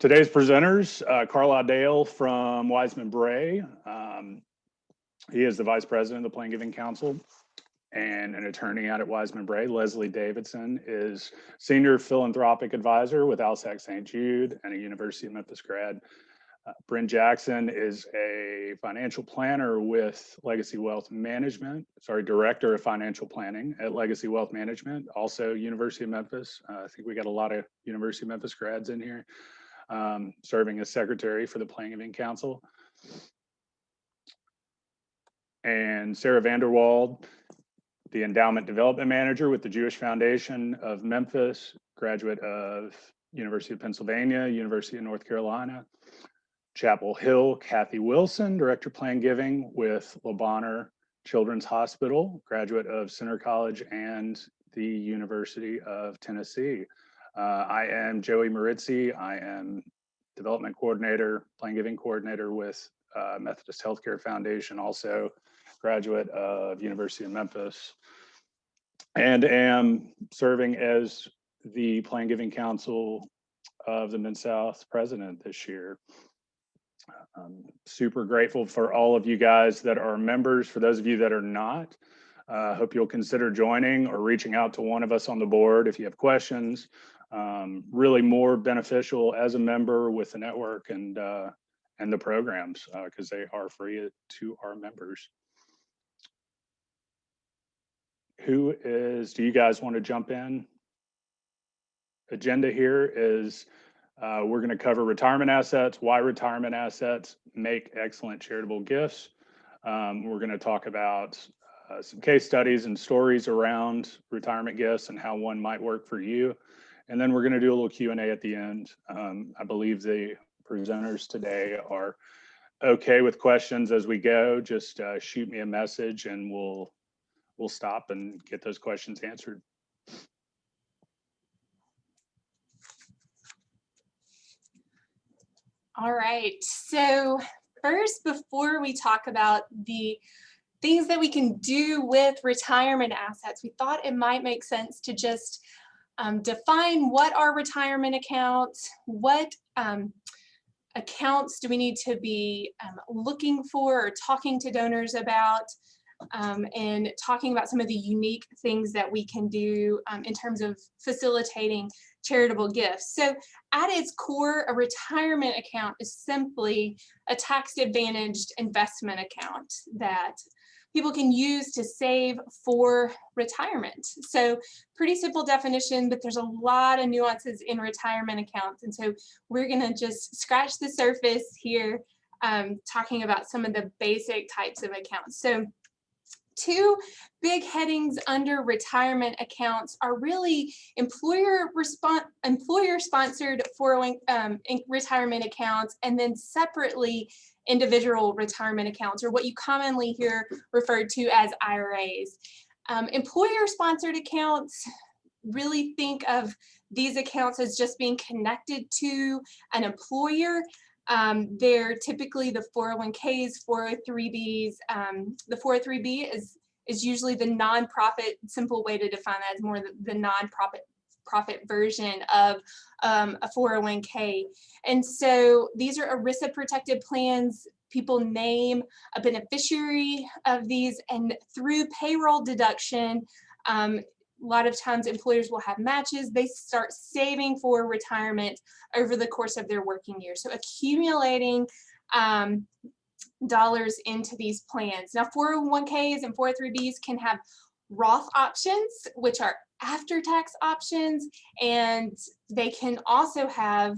Today's presenters, Carlisle Dale from Wiseman Bray. He is the Vice President of the Plan Giving Council and an attorney out at Wiseman Bray. Leslie Davidson is Senior Philanthropic Advisor with Alsac St. Jude and a University of Memphis grad. Bryn Jackson is a financial planner with Legacy Wealth Management, Director of Financial Planning at Legacy Wealth Management, also University of Memphis. I think we got a lot of University of Memphis grads in here. Serving as Secretary for the Plan Giving Council. And Sarah VanderWalde, the Endowment Development Manager with the Jewish Foundation of Memphis, graduate of University of Pennsylvania, University of North Carolina. Chapel Hill, Kathy Wilson, Director of Plan Giving with Le Bonheur Children's Hospital, graduate of Center College and the University of Tennessee. I am Joey Marizzi. I am Development Coordinator, Plan Giving Coordinator with Methodist Healthcare Foundation, also graduate of University of Memphis, and am serving as the Plan Giving Council of the Mid-South President this year. I'm super grateful for all of you guys that are members. For those of you that are not, I hope you'll consider joining or reaching out to one of us on the board if you have questions. Really more beneficial as a member with the network and the programs because they are free to our members. Do you guys want to jump in? Agenda here is we're going to cover retirement assets, why retirement assets make excellent charitable gifts. We're going to talk about some case studies and stories around retirement gifts and how one might work for you. And then we're going to do a little Q&A at the end. I believe the presenters today are okay with questions as we go. Just shoot me a message and we'll stop and get those questions answered. All right, so first, before we talk about the things that we can do with retirement assets, we thought it might make sense to just define what are retirement accounts, what accounts do we need to be looking for or talking to donors about, and talking about some of the unique things that we can do in terms of facilitating charitable gifts. So at its core, a retirement account is simply a tax-advantaged investment account that people can use to save for retirement. So pretty simple definition, but there's a lot of nuances in retirement accounts. And so we're gonna just scratch the surface here, talking about some of the basic types of accounts. So two big headings under retirement accounts are really employer-sponsored 401 retirement accounts, and then separately individual retirement accounts, or what you commonly hear referred to as IRAs. Employer-sponsored accounts, really think of these accounts as just being connected to an employer. They're typically the 401ks, 403bs. The 403b is usually the nonprofit. Simple way to define that is more the nonprofit version of a 401k. And so these are ERISA protected plans. People name a beneficiary of these, and through payroll deduction, a lot of times employers will have matches. They start saving for retirement over the course of their working year. So accumulating dollars into these plans. Now 401ks and 403bs can have Roth options, which are after-tax options, and they can also have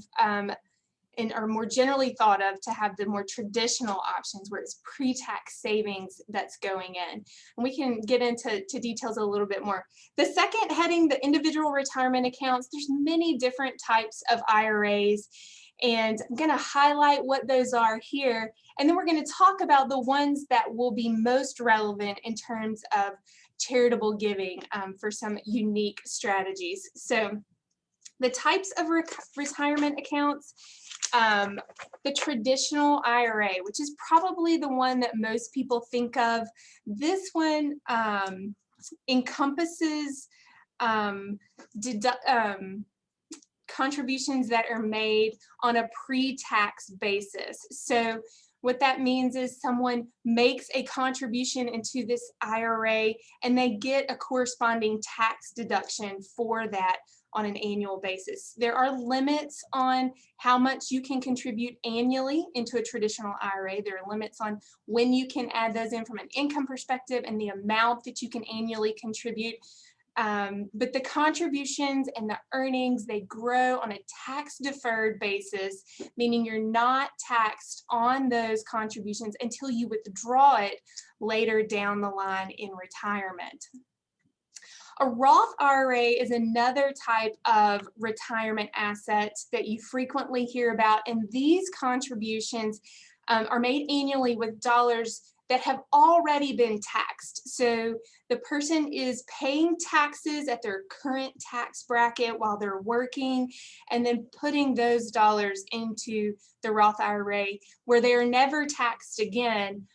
and are more generally thought of to have the more traditional options where it's pre-tax savings that's going in. And we can get into details a little bit more. The second heading, the individual retirement accounts, there's many different types of IRAs, and I'm going to highlight what those are here. And then we're going to talk about the ones that will be most relevant in terms of charitable giving for some unique strategies. So the types of retirement accounts, the traditional IRA, which is probably the one that most people think of. This one encompasses contributions that are made on a pre-tax basis. So what that means is someone makes a contribution into this IRA and they get a corresponding tax deduction for that on an annual basis. There are limits on how much you can contribute annually into a traditional IRA. There are limits on when you can add those in from an income perspective and the amount that you can annually contribute. But the contributions and the earnings, they grow on a tax deferred basis, meaning you're not taxed on those contributions until you withdraw it later down the line in retirement. A Roth IRA is another type of retirement asset that you frequently hear about, and these contributions are made annually with dollars that have already been taxed. So the person is paying taxes at their current tax bracket while they're working, and then putting those dollars into the Roth IRA where they are never taxed again,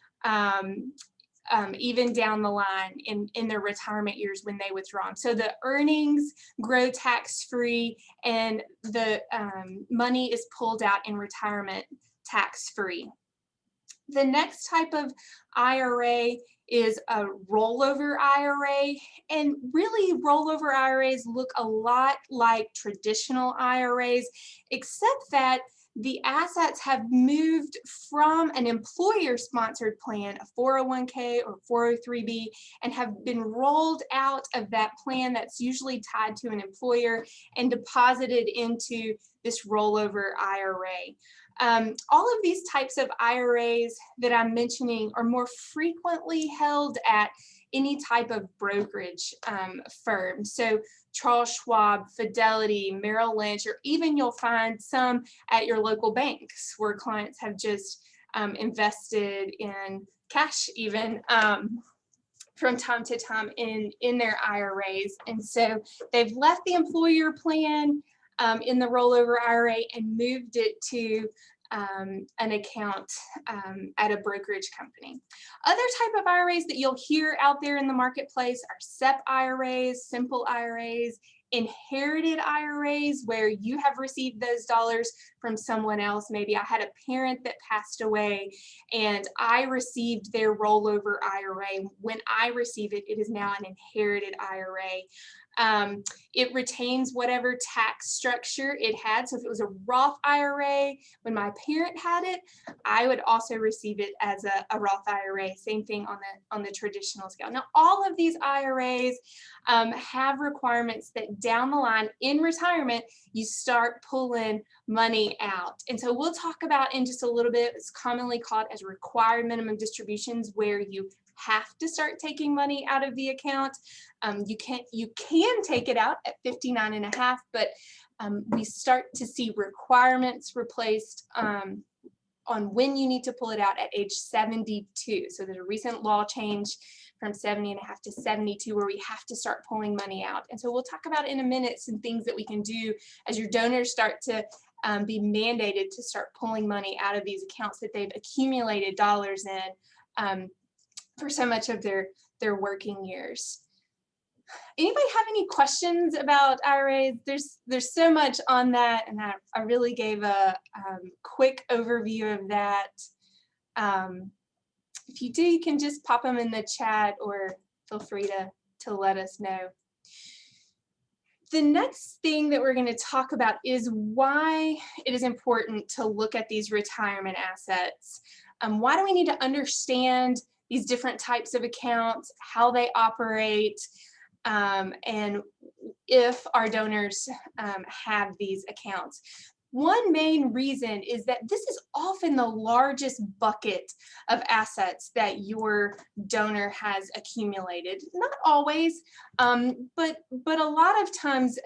even down the line in their retirement years when they withdraw them. So the earnings grow tax-free and the money is pulled out in retirement tax-free. The next type of IRA is a rollover IRA, and really rollover IRAs look a lot like traditional IRAs, except that the assets have moved from an employer-sponsored plan, a 401k or 403b, and have been rolled out of that plan that's usually tied to an employer and deposited into this rollover IRA. All of these types of IRAs that I'm mentioning are more frequently held at any type of brokerage firm. So Charles Schwab, Fidelity, Merrill Lynch, or even you'll find some at your local banks where clients have just invested in cash even from time to time in their IRAs. And so they've left the employer plan in the rollover IRA and moved it to an account at a brokerage company. Other type of IRAs that you'll hear out there in the marketplace are SEP IRAs, simple IRAs, inherited IRAs, where you have received those dollars from someone else. Maybe I had a parent that passed away and I received their rollover IRA. When I receive it, it is now an inherited IRA. It retains whatever tax structure it had. So if it was a Roth IRA, when my parent had it, I would also receive it as a Roth IRA. Same thing on the traditional scale. Now, all of these IRAs have requirements that down the line in retirement, you start pulling money out. And so we'll talk about in just a little bit, it's commonly called as required minimum distributions, where you have to start taking money out of the account. You can take it out at 59.5, but we start to see requirements replaced on when you need to pull it out at age 72. So there's a recent law change from 70.5 to 72 where we have to start pulling money out. And so we'll talk about in a minute some things that we can do as your donors start to be mandated to start pulling money out of these accounts that they've accumulated dollars in for so much of their working years. Anybody have any questions about IRAs? There's so much on that, and I really gave a quick overview of that. If you do, you can just pop them in the chat or feel free to let us know. The next thing that we're going to talk about is why it is important to look at these retirement assets. Why do we need to understand these different types of accounts, how they operate, and if our donors have these accounts? One main reason is that this is often the largest bucket of assets that your donor has accumulated. Not always, but a lot of times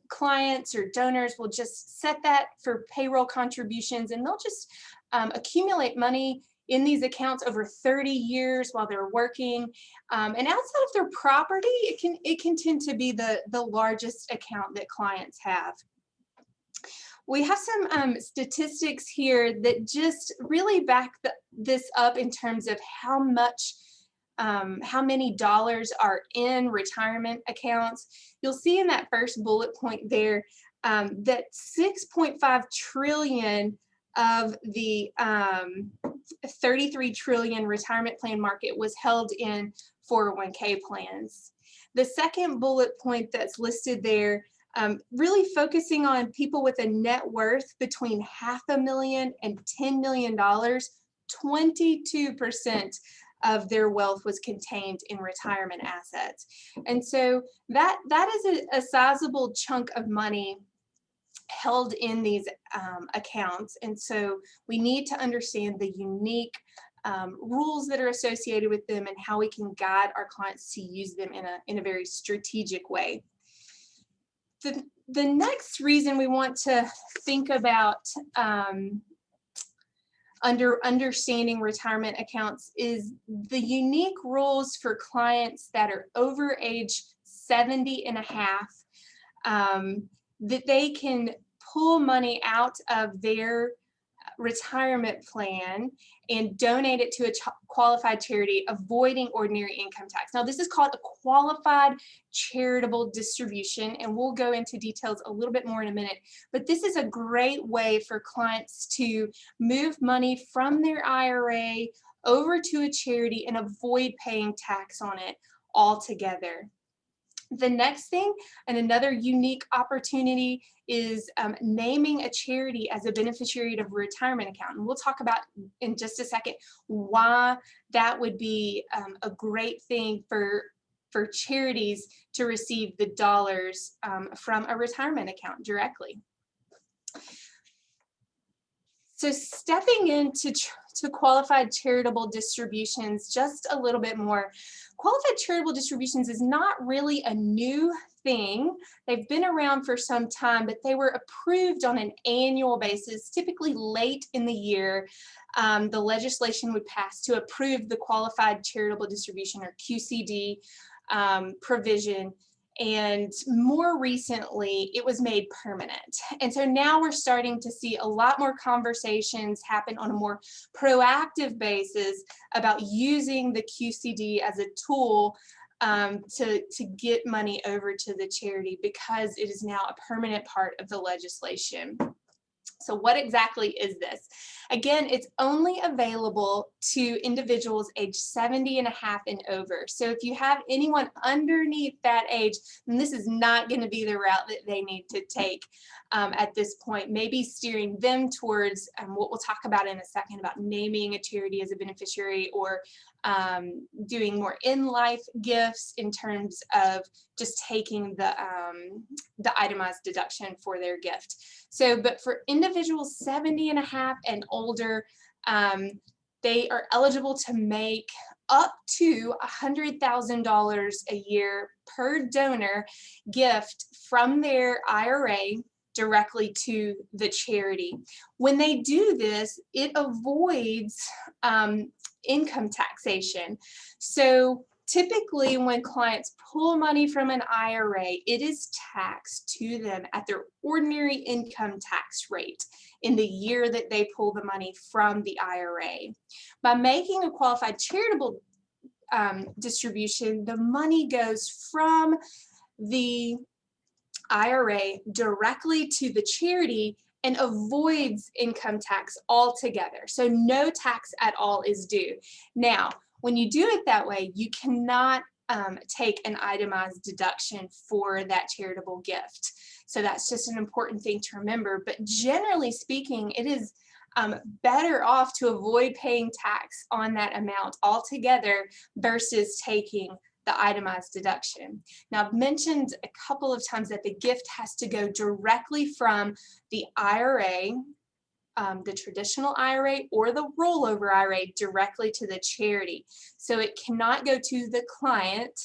clients or donors will just set that for payroll contributions, and they'll just accumulate money in these accounts over 30 years while they're working. And outside of their property, it can tend to be the largest account that clients have. We have some statistics here that just really back this up in terms of how many dollars are in retirement accounts. You'll see in that first bullet point there, that 6.5 trillion of the 33 trillion retirement plan market was held in 401k plans. The second bullet point that's listed there, really focusing on people with a net worth between $500,000 and $10 million, 22% of their wealth was contained in retirement assets. And so that is a sizable chunk of money held in these accounts. And so we need to understand the unique rules that are associated with them and how we can guide our clients to use them in a very strategic way. The next reason we want to think about understanding retirement accounts is the unique rules for clients that are over age 70 and a half, that they can pull money out of their retirement plan and donate it to a qualified charity, avoiding ordinary income tax. Now, this is called a qualified charitable distribution, and we'll go into details a little bit more in a minute, but this is a great way for clients to move money from their IRA over to a charity and avoid paying tax on it altogether. The next thing, and another unique opportunity, is naming a charity as a beneficiary of a retirement account. And we'll talk about in just a second why that would be a great thing for charities to receive the dollars from a retirement account directly. So stepping into qualified charitable distributions just a little bit more. Qualified charitable distributions is not really a new thing. They've been around for some time, but they were approved on an annual basis, typically late in the year. The legislation would pass to approve the qualified charitable distribution, or QCD, provision. And more recently, it was made permanent. And so now we're starting to see a lot more conversations happen on a more proactive basis about using the QCD as a tool to get money over to the charity, because it is now a permanent part of the legislation. So what exactly is this? Again, it's only available to individuals age 70 and a half and over. So if you have anyone underneath that age, then this is not going to be the route that they need to take at this point. Maybe steering them towards what we'll talk about in a second, about naming a charity as a beneficiary, or doing more in-life gifts in terms of just taking the itemized deduction for their gift. So, but for individuals 70 and a half and older, they are eligible to make up to $100,000 a year per donor gift from their IRA directly to the charity. When they do this, it avoids income taxation. So typically when clients pull money from an IRA, it is taxed to them at their ordinary income tax rate in the year that they pull the money from the IRA. By making a qualified charitable distribution, the money goes from the IRA directly to the charity and avoids income tax altogether. So no tax at all is due. Now, when you do it that way, you cannot take an itemized deduction for that charitable gift. So that's just an important thing to remember. But generally speaking, it is better off to avoid paying tax on that amount altogether versus taking the itemized deduction. Now, I've mentioned a couple of times that the gift has to go directly from the IRA, the traditional IRA or the rollover IRA, directly to the charity. So it cannot go to the client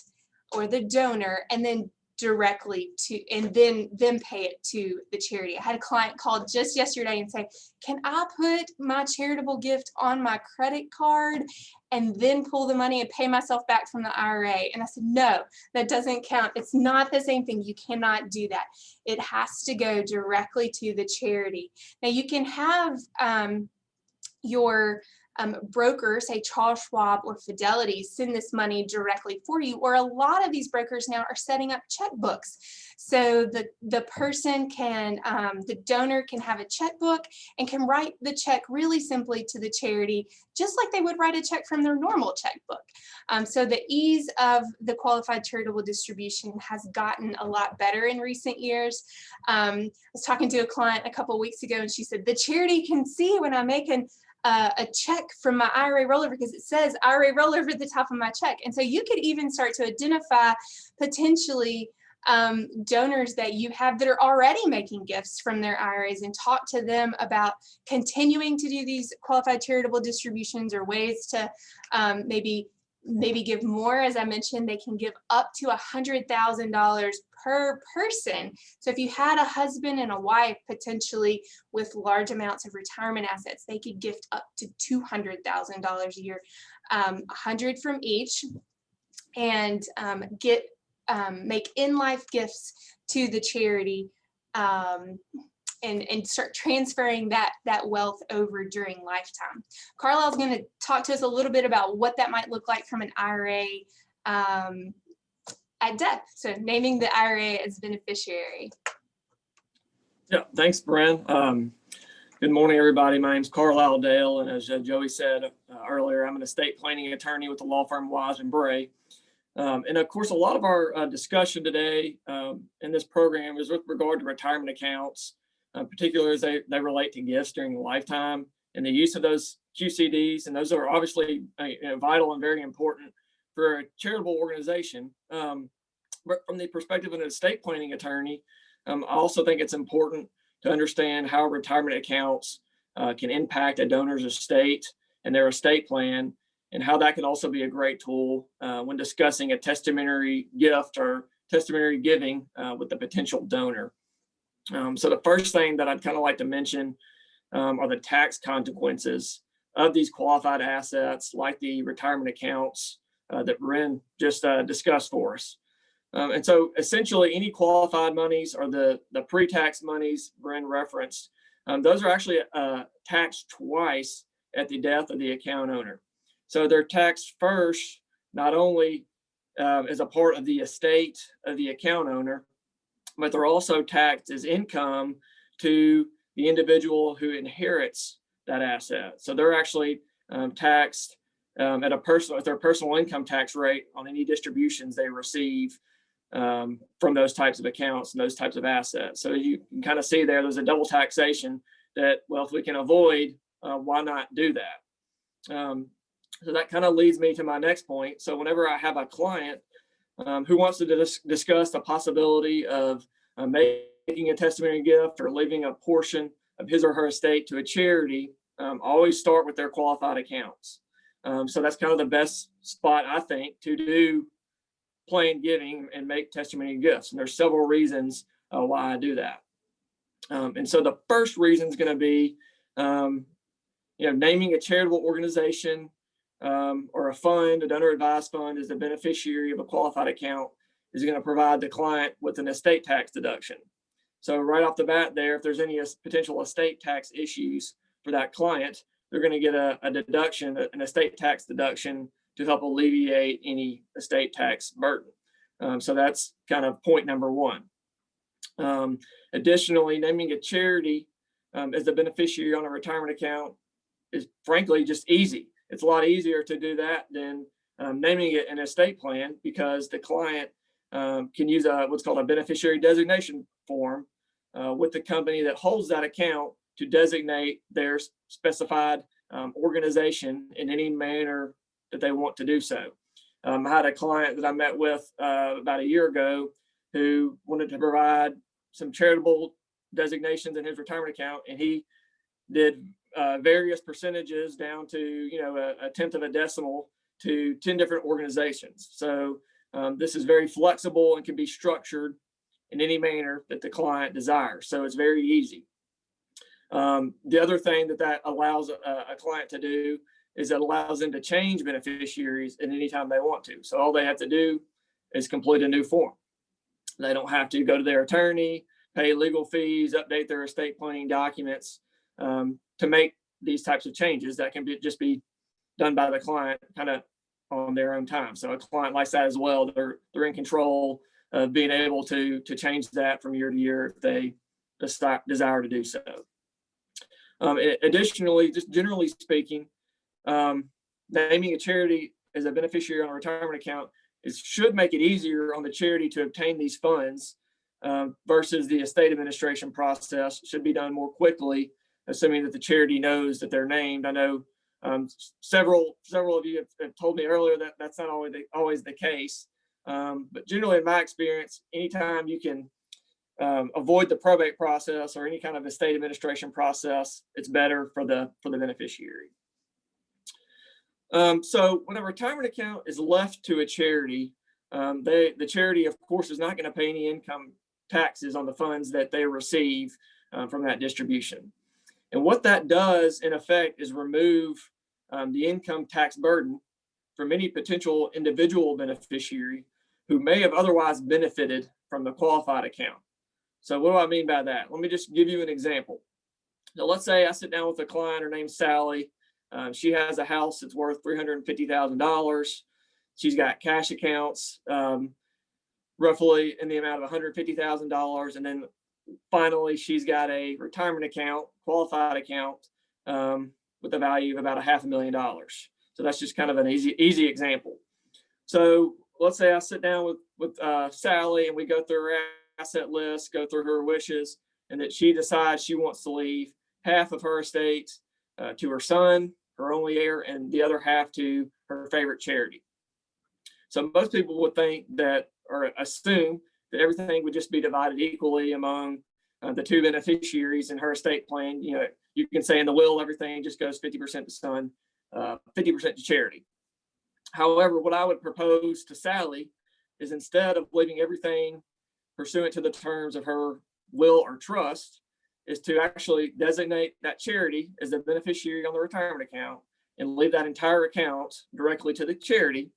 or the donor and then directly to, and then pay it to the charity. I had a client call just yesterday and say, can I put my charitable gift on my credit card and then pull the money and pay myself back from the IRA? And I said, no, that doesn't count. It's not the same thing. You cannot do that. It has to go directly to the charity. Now you can have your brokers, say Charles Schwab or Fidelity, send this money directly for you, or a lot of these brokers now are setting up checkbooks. So the person can, the donor can have a checkbook and can write the check really simply to the charity, just like they would write a check from their normal checkbook. So the ease of the qualified charitable distribution has gotten a lot better in recent years. I was talking to a client a couple of weeks ago, and she said, the charity can see when I'm making a check from my IRA rollover because it says IRA rollover at the top of my check. And so you could even start to identify potentially donors that you have that are already making gifts from their IRAs and talk to them about continuing to do these qualified charitable distributions or ways to maybe give more. As I mentioned, they can give up to $100,000 per person. So if you had a husband and a wife potentially with large amounts of retirement assets, they could gift up to $200,000 a year, 100 from each, and make in-life gifts to the charity, and start transferring that wealth over during lifetime. Carlisle's going to talk to us a little bit about what that might look like from an IRA at death. So naming the IRA as beneficiary. Yeah, thanks, Bren. Good morning, everybody. My name's Carlisle Dale, and as Joey said earlier, I'm an estate planning attorney with the law firm Wise and Bray. And of course, a lot of our discussion today in this program is with regard to retirement accounts, particularly as they relate to gifts during a lifetime and the use of those QCDs. And those are obviously vital and very important for a charitable organization. But from the perspective of an estate planning attorney, I also think it's important to understand how retirement accounts can impact a donor's estate and their estate plan, and how that can also be a great tool when discussing a testamentary gift or testamentary giving with the potential donor. So the first thing that I'd kind of like to mention are the tax consequences of these qualified assets, like the retirement accounts that Bren just discussed for us. And so essentially any qualified monies or the pre-tax monies Bren referenced, those are actually taxed twice at the death of the account owner. So they're taxed first, not only as a part of the estate of the account owner, but they're also taxed as income to the individual who inherits that asset. So they're actually taxed at their personal income tax rate on any distributions they receive from those types of accounts and those types of assets. So you can kind of see there's a double taxation that, well, if we can avoid, why not do that? So that kind of leads me to my next point. So whenever I have a client who wants to discuss the possibility of making a testamentary gift or leaving a portion of his or her estate to a charity, I always start with their qualified accounts. So that's kind of the best spot, I think, to do planned giving and make testamentary gifts. And there's several reasons why I do that. And so the first reason is going to be, naming a charitable organization or a fund, a donor advised fund, as the beneficiary of a qualified account is going to provide the client with an estate tax deduction. So right off the bat there, if there's any potential estate tax issues for that client, they're going to get a deduction, an estate tax deduction, to help alleviate any estate tax burden. So that's kind of point number one. Additionally, naming a charity as the beneficiary on a retirement account is frankly just easy. It's a lot easier to do that than naming it an estate plan, because the client can use what's called a beneficiary designation form with the company that holds that account to designate their specified organization in any manner that they want to do so. I had a client that I met with about a year ago who wanted to provide some charitable designations in his retirement account, and he did various percentages down to a tenth of a decimal to 10 different organizations. So this is very flexible and can be structured in any manner that the client desires. So it's very easy. The other thing that allows a client to do is it allows them to change beneficiaries at any time they want to. So all they have to do is complete a new form. They don't have to go to their attorney, pay legal fees, update their estate planning documents to make these types of changes. That can just be done by the client kind of on their own time. So a client likes that as well. They're in control of being able to change that from year to year if they desire to do so. Additionally, just generally speaking, naming a charity as a beneficiary on a retirement account should make it easier on the charity to obtain these funds versus the estate administration process. Should be done more quickly, assuming that the charity knows that they're named. I know several of you have told me earlier that that's not always the case, but generally in my experience, anytime you can avoid the probate process or any kind of estate administration process, it's better for the beneficiary. So when a retirement account is left to a charity, the charity, of course, is not going to pay any income taxes on the funds that they receive from that distribution. And what that does, in effect, is remove the income tax burden from any potential individual beneficiary who may have otherwise benefited from the qualified account. So what do I mean by that? Let me just give you an example. So let's say I sit down with a client, her name's Sally. She has a house that's worth $350,000. She's got cash accounts roughly in the amount of $150,000. And then finally, she's got a retirement account, qualified account, with a value of about $500,000. So that's just kind of an easy example. So let's say I sit down with Sally and we go through her asset list, go through her wishes, and that she decides she wants to leave half of her estate to her son, her only heir, and the other half to her favorite charity. So most people would think that, or assume that everything would just be divided equally among the two beneficiaries in her estate plan. You know, you can say in the will, everything just goes 50% to son, 50% to charity. However, what I would propose to Sally is, instead of leaving everything pursuant to the terms of her will or trust, is to actually designate that charity as the beneficiary on the retirement account and leave that entire account directly to the charity,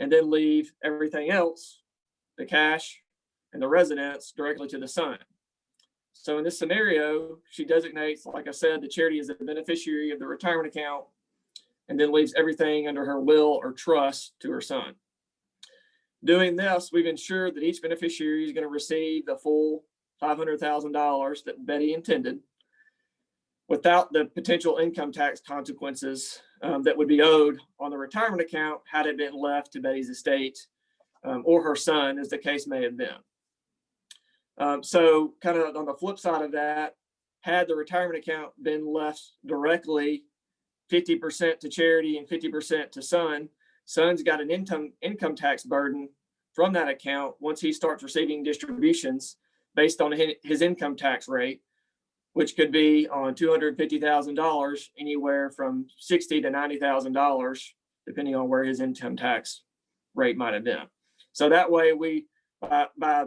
and then leave everything else, the cash and the residence, directly to the son. So in this scenario, she designates, like I said, the charity as the beneficiary of the retirement account, and then leaves everything under her will or trust to her son. Doing this, we've ensured that each beneficiary is going to receive the full $500,000 that Betty intended, without the potential income tax consequences that would be owed on the retirement account had it been left to Betty's estate or her son, as the case may have been. So kind of on the flip side of that, had the retirement account been left directly 50% to charity and 50% to son, son's got an income tax burden from that account once he starts receiving distributions based on his income tax rate, which could be on $250,000, anywhere from $60,000 to $90,000, depending on where his income tax rate might have been. So that way, we by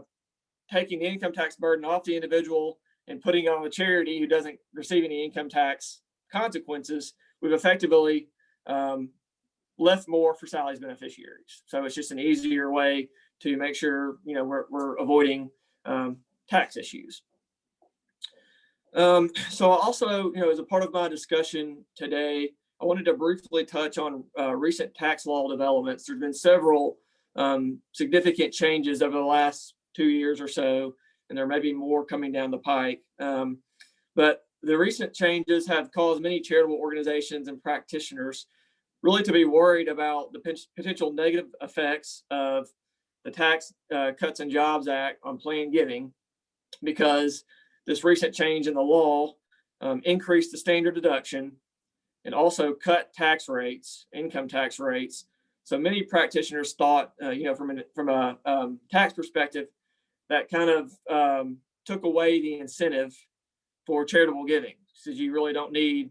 taking the income tax burden off the individual and putting it on the charity who doesn't receive any income tax consequences, we've effectively left more for Sally's beneficiaries. So it's just an easier way to make sure, you know, we're avoiding tax issues. So also, you know, as a part of my discussion today, I wanted to briefly touch on recent tax law developments. There's been several significant changes over the last 2 years or so, and there may be more coming down the pike. But the recent changes have caused many charitable organizations and practitioners really to be worried about the potential negative effects of the Tax Cuts and Jobs Act on planned giving, because this recent change in the law increased the standard deduction and also cut tax rates, income tax rates. So many practitioners thought, you know, from a tax perspective, that kind of took away the incentive for charitable giving, because you really don't need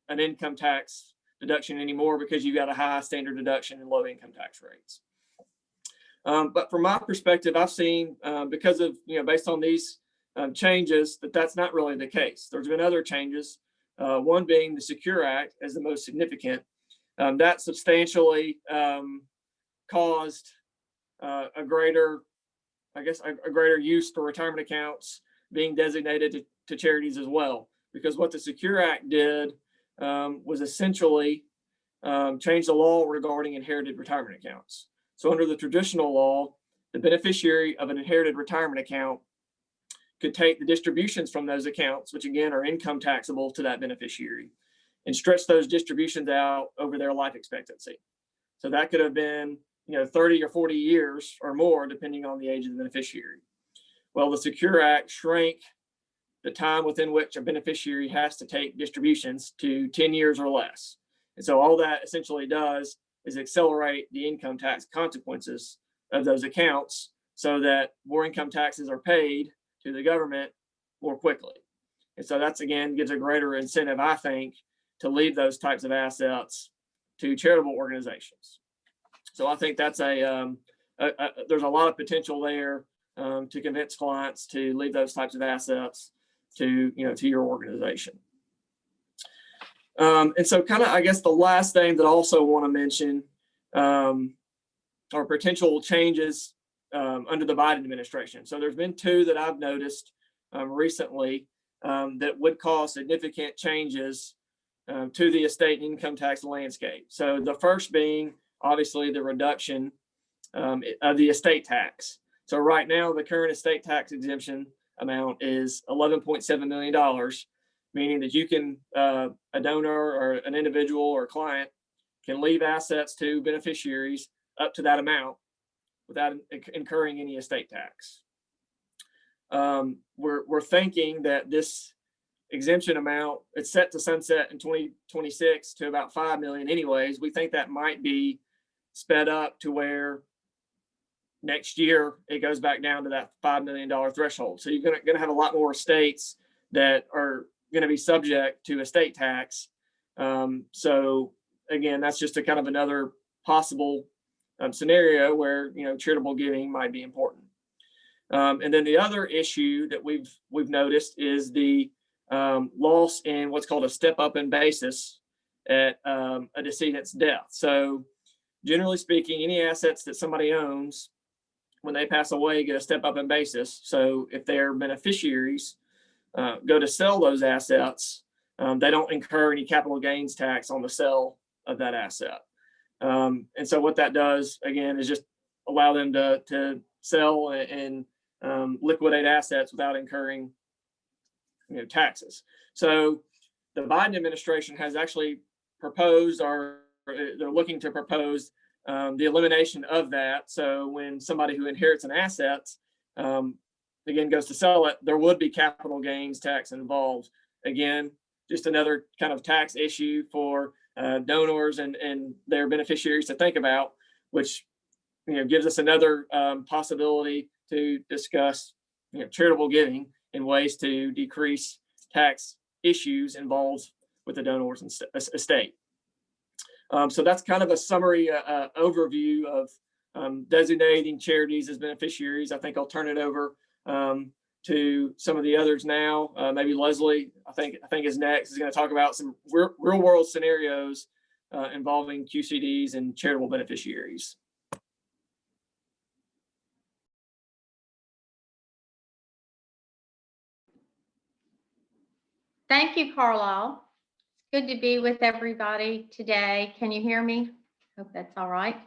an income tax deduction anymore because you got a high standard deduction and low income tax rates. But from my perspective, I've seen, because of, you know, based on these changes, that's not really the case. There's been other changes, one being the Secure Act as the most significant. That substantially caused a greater use for retirement accounts being designated to charities as well. Because what the Secure Act did was essentially changed the law regarding inherited retirement accounts. So under the traditional law, the beneficiary of an inherited retirement account could take the distributions from those accounts, which again are income taxable to that beneficiary, and stretch those distributions out over their life expectancy. So that could have been, 30 or 40 years or more, depending on the age of the beneficiary. Well, the Secure Act shrank the time within which a beneficiary has to take distributions to 10 years or less. And so all that essentially does is accelerate the income tax consequences of those accounts so that more income taxes are paid to the government more quickly. And so that's, again, gives a greater incentive, I think, to leave those types of assets to charitable organizations. So I think that's there's a lot of potential there to convince clients to leave those types of assets to your organization. And so kind of, I guess the last thing that I also want to mention are potential changes under the Biden administration. So there's been two that I've noticed recently that would cause significant changes to the estate and income tax landscape. So the first being obviously the reduction of the estate tax. So right now, the current estate tax exemption amount is $11.7 million, meaning that you can, a donor or an individual or client can leave assets to beneficiaries up to that amount without incurring any estate tax. We're thinking that this exemption amount, it's set to sunset in 2026 to about 5 million anyways. We think that might be sped up to where next year it goes back down to that $5 million threshold. So you're going to have a lot more estates that are going to be subject to estate tax. So again, that's just a kind of another possible scenario where charitable giving might be important. And then the other issue that we've noticed is the loss in what's called a step up in basis at a decedent's death. So generally speaking, any assets that somebody owns when they pass away get a step up in basis. So if their beneficiaries go to sell those assets, they don't incur any capital gains tax on the sale of that asset. And so what that does, again, is just allow them to sell and liquidate assets without incurring taxes. So the Biden administration has actually proposed, or they're looking to propose, the elimination of that. So when somebody who inherits an asset, again, goes to sell it, there would be capital gains tax involved. Again, just another kind of tax issue for donors and their beneficiaries to think about, which gives us another possibility to discuss charitable giving in ways to decrease tax issues involved with the donor's estate. So that's kind of a summary overview of designating charities as beneficiaries. I think I'll turn it over to some of the others now. Maybe Leslie, I think is next, is going to talk about some real world scenarios involving QCDs and charitable beneficiaries. Thank you, Carlisle. It's good to be with everybody today. Can you hear me? Hope that's all right.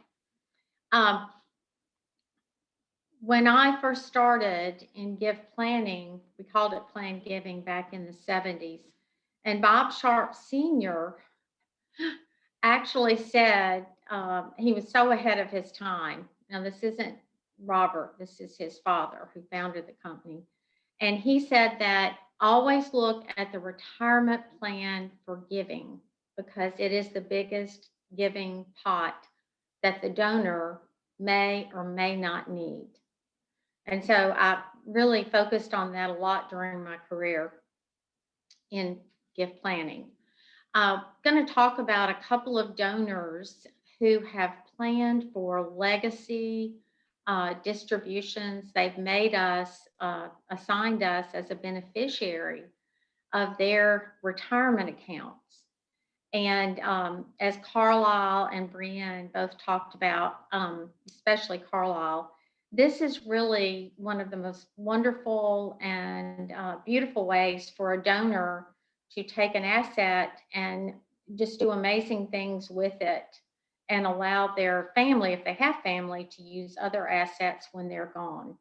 When I first started in gift planning, we called it planned giving back in the 70s. And Bob Sharp Sr. actually said, he was so ahead of his time. Now, this isn't Robert, this is his father who founded the company. And he said that always look at the retirement plan for giving, because it is the biggest giving pot that the donor may or may not need. And so I really focused on that a lot during my career in gift planning. I'm going to talk about a couple of donors who have planned for legacy distributions. They've made us, assigned us as a beneficiary of their retirement accounts. And as Carlisle and Brienne both talked about, especially Carlisle, this is really one of the most wonderful and beautiful ways for a donor to take an asset and just do amazing things with it and allow their family, if they have family, to use other assets when they're gone.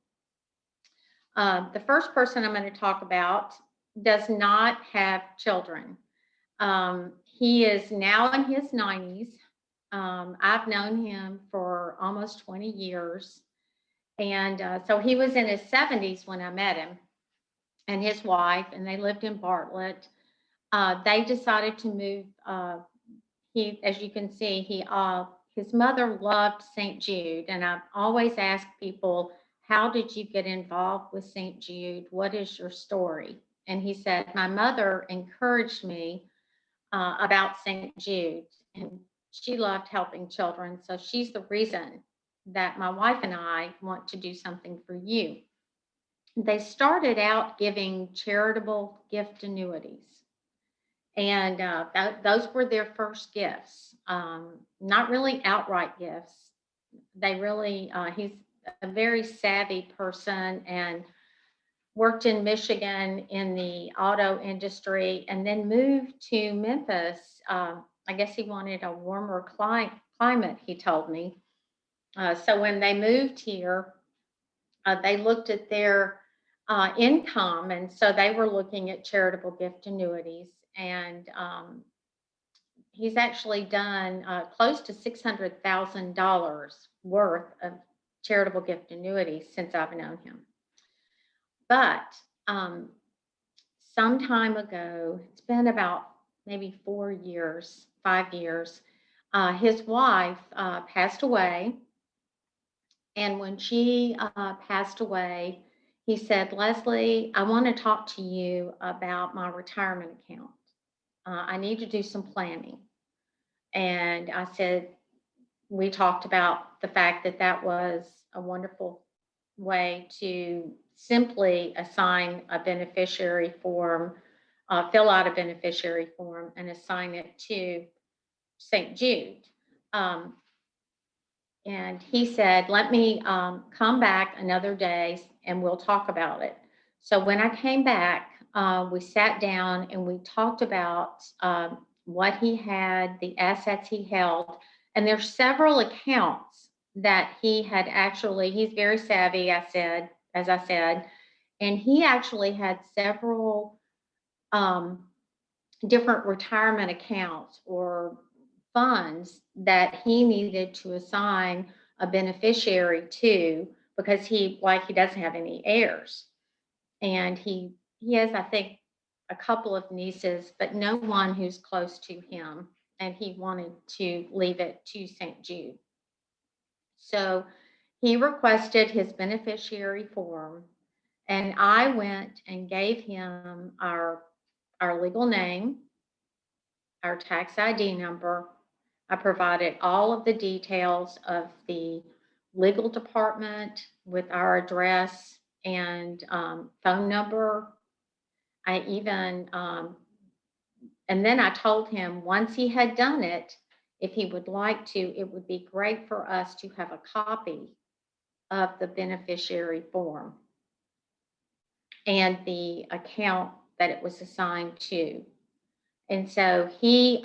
The first person I'm going to talk about does not have children. He is now in his 90s. I've known him for almost 20 years. And so he was in his 70s when I met him, and his wife, and they lived in Bartlett. They decided to move. As you can see, his mother loved St. Jude, and I've always asked people, how did you get involved with St. Jude? What is your story? And he said, my mother encouraged me about St. Jude, and she loved helping children. So she's the reason that my wife and I want to do something for you. They started out giving charitable gift annuities. And those were their first gifts, not really outright gifts. They really, he's a very savvy person and worked in Michigan in the auto industry, and then moved to Memphis. I guess he wanted a warmer climate, he told me. So when they moved here, they looked at their income, and so they were looking at charitable gift annuities. And he's actually done close to $600,000 worth of charitable gift annuities since I've known him. But some time ago, it's been about maybe 4 years, 5 years, his wife passed away. And when she passed away, he said, Leslie, I want to talk to you about my retirement account. I need to do some planning. And I said, we talked about the fact that that was a wonderful way to simply assign a beneficiary form, fill out a beneficiary form and assign it to St. Jude. And he said, let me come back another day and we'll talk about it. So when I came back, we sat down and we talked about what he had, the assets he held. And there's several accounts that he had actually, he's very savvy, as I said, and he actually had several different retirement accounts or funds that he needed to assign a beneficiary to, because he doesn't have any heirs. And he has, I think, a couple of nieces, but no one who's close to him. And he wanted to leave it to St. Jude. So he requested his beneficiary form, and I went and gave him our legal name, our tax ID number. I provided all of the details of the legal department with our address and phone number. I even, and then I told him once he had done it, if he would like to, it would be great for us to have a copy of the beneficiary form and the account that it was assigned to. And so he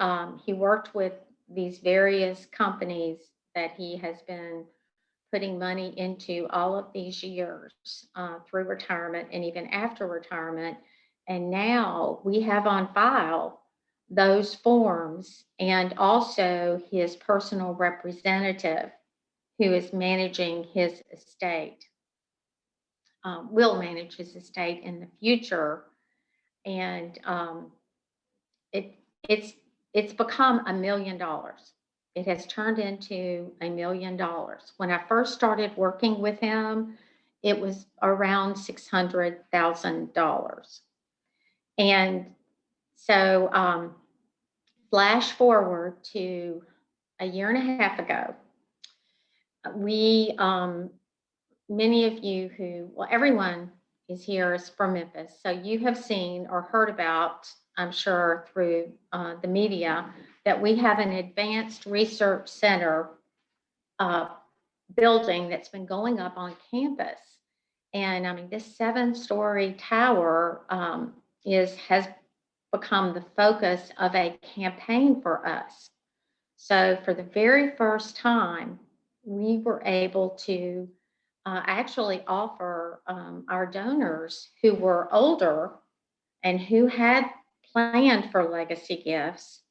worked with these various companies that he has been putting money into all of these years through retirement and even after retirement. And now we have on file those forms and also his personal representative who is managing his estate, will manage his estate in the future. And it's become $1 million. It has turned into $1 million. When I first started working with him, it was around $600,000. And so flash forward to a year and a half ago, we, many of you everyone is here is from Memphis. So you have seen or heard about, I'm sure through the media, that we have an advanced research center building that's been going up on campus. And I mean, this 7-story tower become the focus of a campaign for us. So for the very first time, we were able to actually offer our donors who were older and who had planned for legacy gifts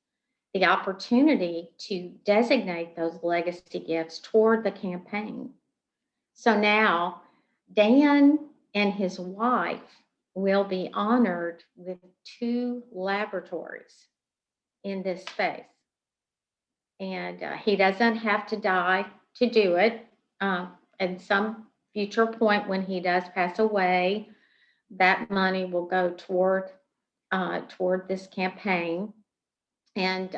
the opportunity to designate those legacy gifts toward the campaign. So now Dan and his wife will be honored with 2 laboratories in this space. And he doesn't have to die to do it. At some future point when he does pass away, that money will go toward this campaign. And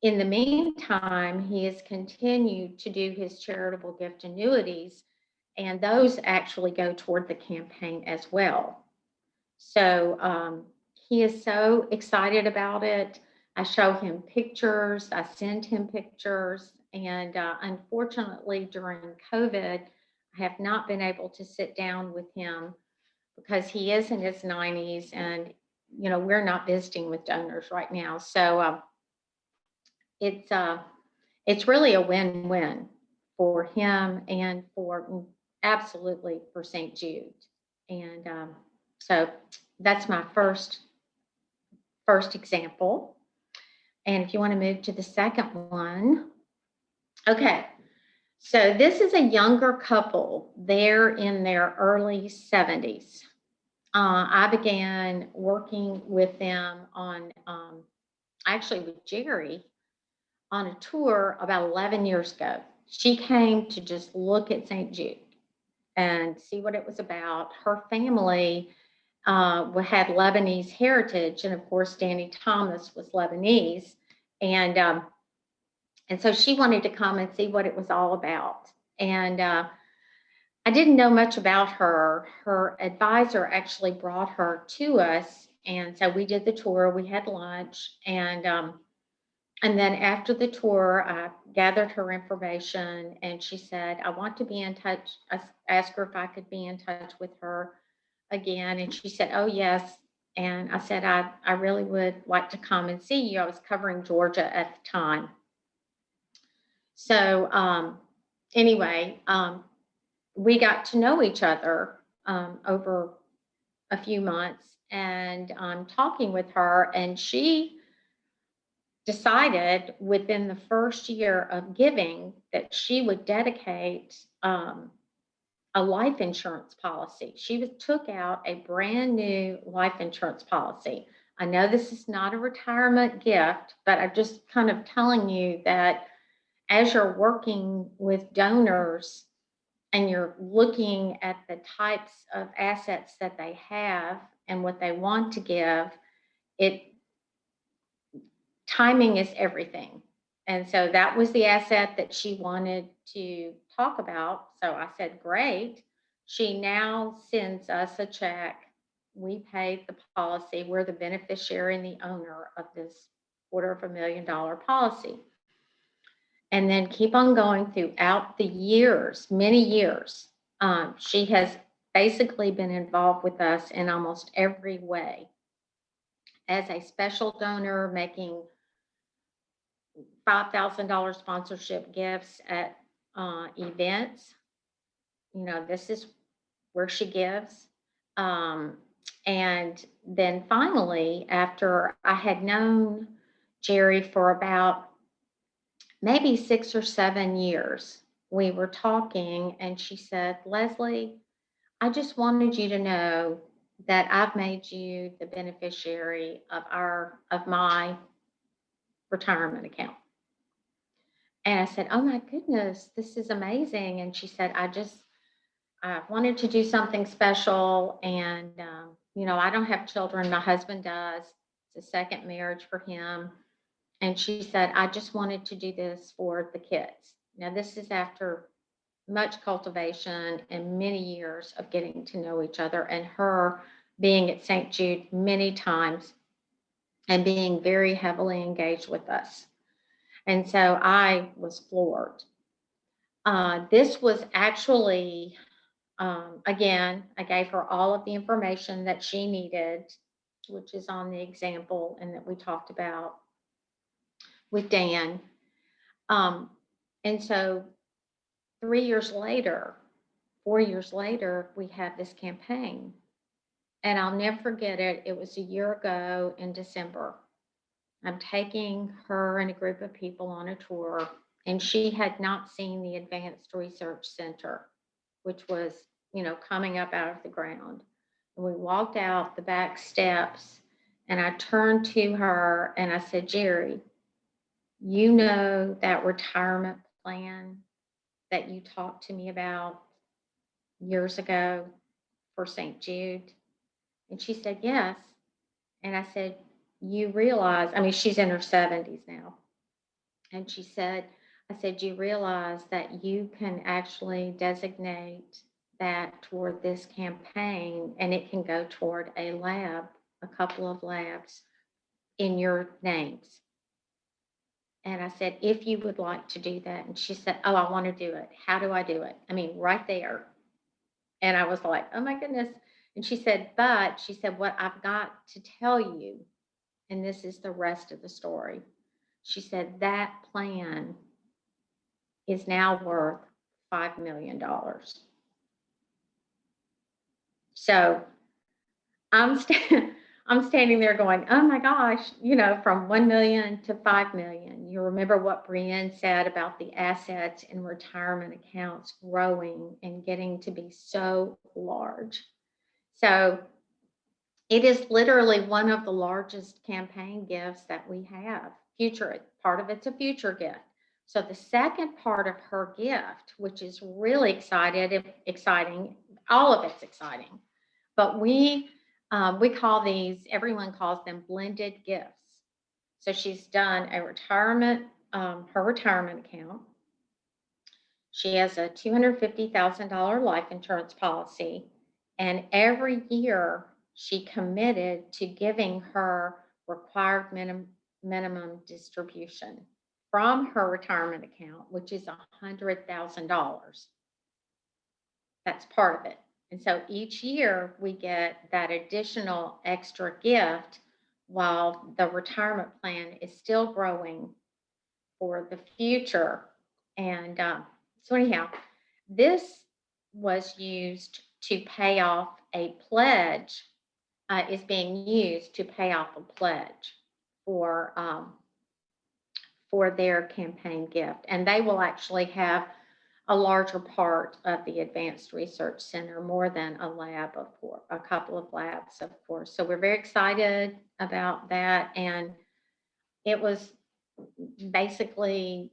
in the meantime, he has continued to do his charitable gift annuities, and those actually go toward the campaign as well. So he is so excited about it. I show him pictures, I send him pictures, and unfortunately during COVID, I have not been able to sit down with him because he is in his 90s, and we're not visiting with donors right now. So it's really a win-win for him and absolutely for St. Jude. And so that's my first example. And if you want to move to the second one. Okay, so this is a younger couple. They're in their early 70s. I began working with them on, actually with Jerry, on a tour about 11 years ago. She came to just look at St. Jude and see what it was about. Her family had Lebanese heritage, and of course Danny Thomas was Lebanese, and so she wanted to come and see what it was all about. And I didn't know much about her. Her advisor actually brought her to us, and so we did the tour. We had lunch, and then after the tour, I gathered her information, and she said, I want to be in touch. I asked her if I could be in touch with her again, and she said, oh, yes. And I said, I really would like to come and see you. I was covering Georgia at the time. So anyway, we got to know each other over a few months, and I'm talking with her, and she decided within the first year of giving that she would dedicate a life insurance policy. She took out a brand new life insurance policy. I know this is not a retirement gift, but I'm just kind of telling you that as you're working with donors and you're looking at the types of assets that they have and what they want to give, timing is everything. And so that was the asset that she wanted to talk about. So I said, great. She now sends us a check. We paid the policy. We're the beneficiary and the owner of this $250,000 policy. And then keep on going throughout the years, many years. She has basically been involved with us in almost every way. As a special donor, making $5,000 sponsorship gifts at events. This is where she gives. And then finally, after I had known Jerry for about maybe 6 or 7 years, we were talking, and she said, Leslie, I just wanted you to know that I've made you the beneficiary of my retirement account. And I said, oh my goodness, this is amazing. And she said, I wanted to do something special. And, I don't have children. My husband does. It's a second marriage for him. And she said, I just wanted to do this for the kids. Now, this is after much cultivation and many years of getting to know each other, and her being at St. Jude many times and being very heavily engaged with us. And so I was floored. This was actually Again, I gave her all of the information that she needed, which is on the example and that we talked about with Dan. And so 3 years later, 4 years later, we had this campaign. And I'll never forget it. It was a year ago in December. I'm taking her and a group of people on a tour, and she had not seen the Advanced Research Center, which was, coming up out of the ground. And we walked out the back steps, and I turned to her and I said, Jerry, you know that retirement plan that you talked to me about years ago for St. Jude? And she said, yes. And I said, you realize, she's in her 70s now. And she said, you realize that you can actually designate that toward this campaign, and it can go toward a lab, a couple of labs in your names. And I said, if you would like to do that. And she said, oh, I want to do it. How do I do it? Right there. And I was like, oh my goodness. And she said, what I've got to tell you, and this is the rest of the story. She said, that plan is now worth $5 million. So I'm standing there going, oh my gosh, from 1 million to 5 million. You remember what Brienne said about the assets in retirement accounts growing and getting to be so large. So it is literally one of the largest campaign gifts that we have. Part of it's a future gift. So the second part of her gift, which is really exciting, all of it's exciting, but we call these, everyone calls them blended gifts. So she's done a retirement, her retirement account. She has a $250,000 life insurance policy, and every year she committed to giving her required minimum distribution from her retirement account, which is $100,000. That's part of it. And so each year we get that additional extra gift while the retirement plan is still growing for the future. And so anyhow, this was used to pay off a pledge, is being used to pay off a pledge for their campaign gift. And they will actually have a larger part of the Advanced Research Center, more than a lab, of course, a couple of labs, of course. So we're very excited about that. And it was basically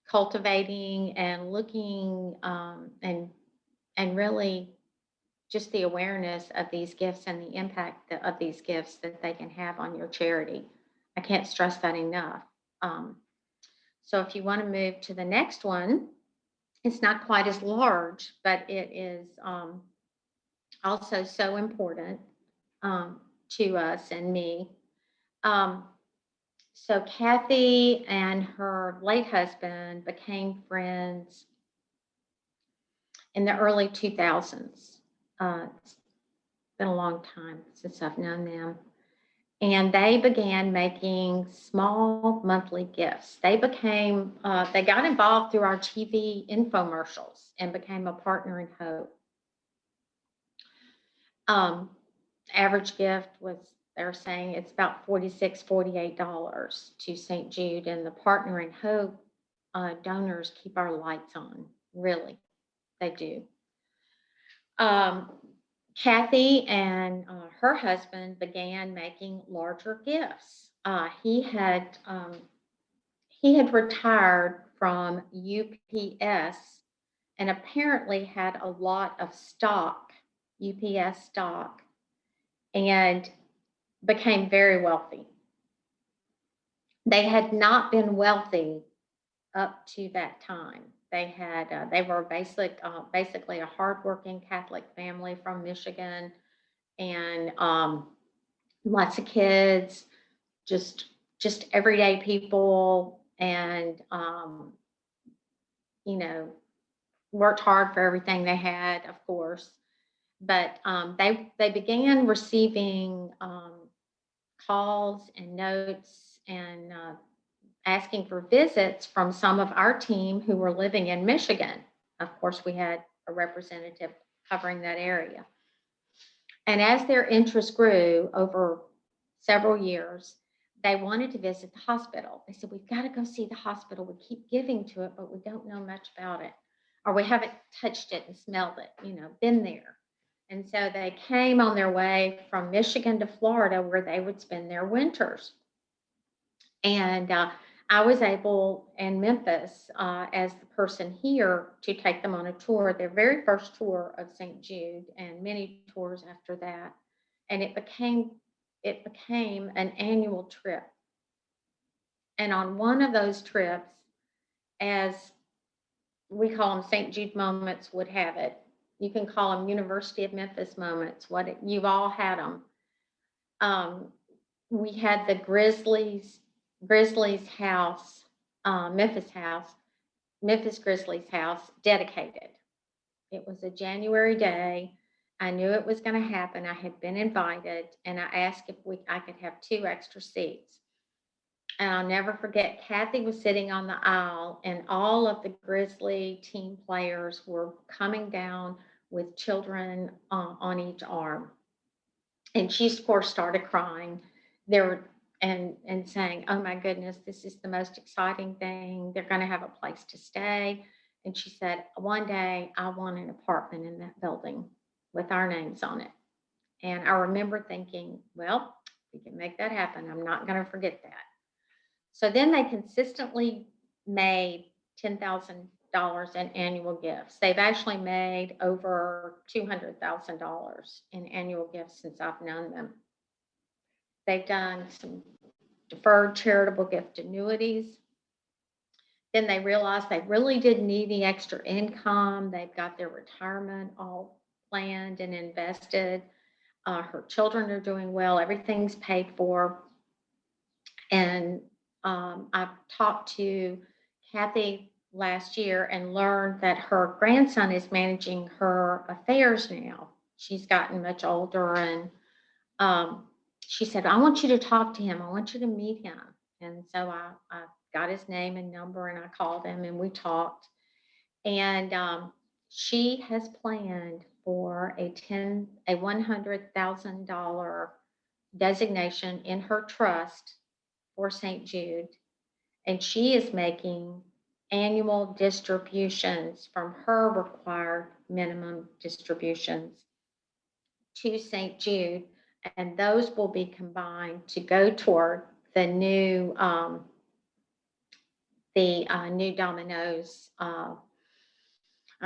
cultivating and looking and really just the awareness of these gifts and the impact of these gifts that they can have on your charity. I can't stress that enough. So if you want to move to the next one, it's not quite as large, but it is also so important to us and me. So Kathy and her late husband became friends in the early 2000s. It's been a long time since I've known them. And they began making small monthly gifts. They got involved through our TV infomercials and became a partner in hope. Average gift was, they're saying it's about $46, $48 to St. Jude, and the Partner in Hope donors keep our lights on, really, they do. Kathy and her husband began making larger gifts. He had retired from UPS and apparently had a lot of stock, UPS stock, and became very wealthy. They had not been wealthy up to that time. They were basically a hardworking Catholic family from Michigan, and lots of kids, just everyday people, and worked hard for everything they had, of course. But they began receiving calls and notes and asking for visits from some of our team who were living in Michigan. Of course, we had a representative covering that area. And as their interest grew over several years, they wanted to visit the hospital. They said, we've got to go see the hospital. We keep giving to it, but we don't know much about it. Or we haven't touched it and smelled it, been there. And so they came on their way from Michigan to Florida, where they would spend their winters. And I was able, in Memphis, as the person here, to take them on a tour, their very first tour of St. Jude, and many tours after that. And it became an annual trip. And on one of those trips, as we call them St. Jude moments would have it, you can call them University of Memphis moments. You've all had them. We had the Grizzlies house, Memphis Grizzlies house dedicated. It was a January day. I knew it was going to happen. I had been invited, and I asked if I could have 2 extra seats. And I'll never forget, Kathy was sitting on the aisle, and all of the Grizzly team players were coming down with children on each arm. And she, of course, started crying. And saying, oh my goodness, this is the most exciting thing. They're going to have a place to stay. And she said, one day I want an apartment in that building with our names on it. And I remember thinking, well, we can make that happen. I'm not going to forget that. So then they consistently made $10,000 in annual gifts. They've actually made over $200,000 in annual gifts since I've known them. They've done some deferred charitable gift annuities. Then they realized they really didn't need the extra income. They've got their retirement all planned and invested. Her children are doing well. Everything's paid for. And I've talked to Kathy last year and learned that her grandson is managing her affairs now. She's gotten much older, and she said, I want you to talk to him. I want you to meet him. And so I got his name and number, and I called him, and we talked. And she has planned for a $100,000 designation in her trust for St. Jude. And she is making annual distributions from her required minimum distributions to St. Jude. And those will be combined to go toward the new new Domino's. Oh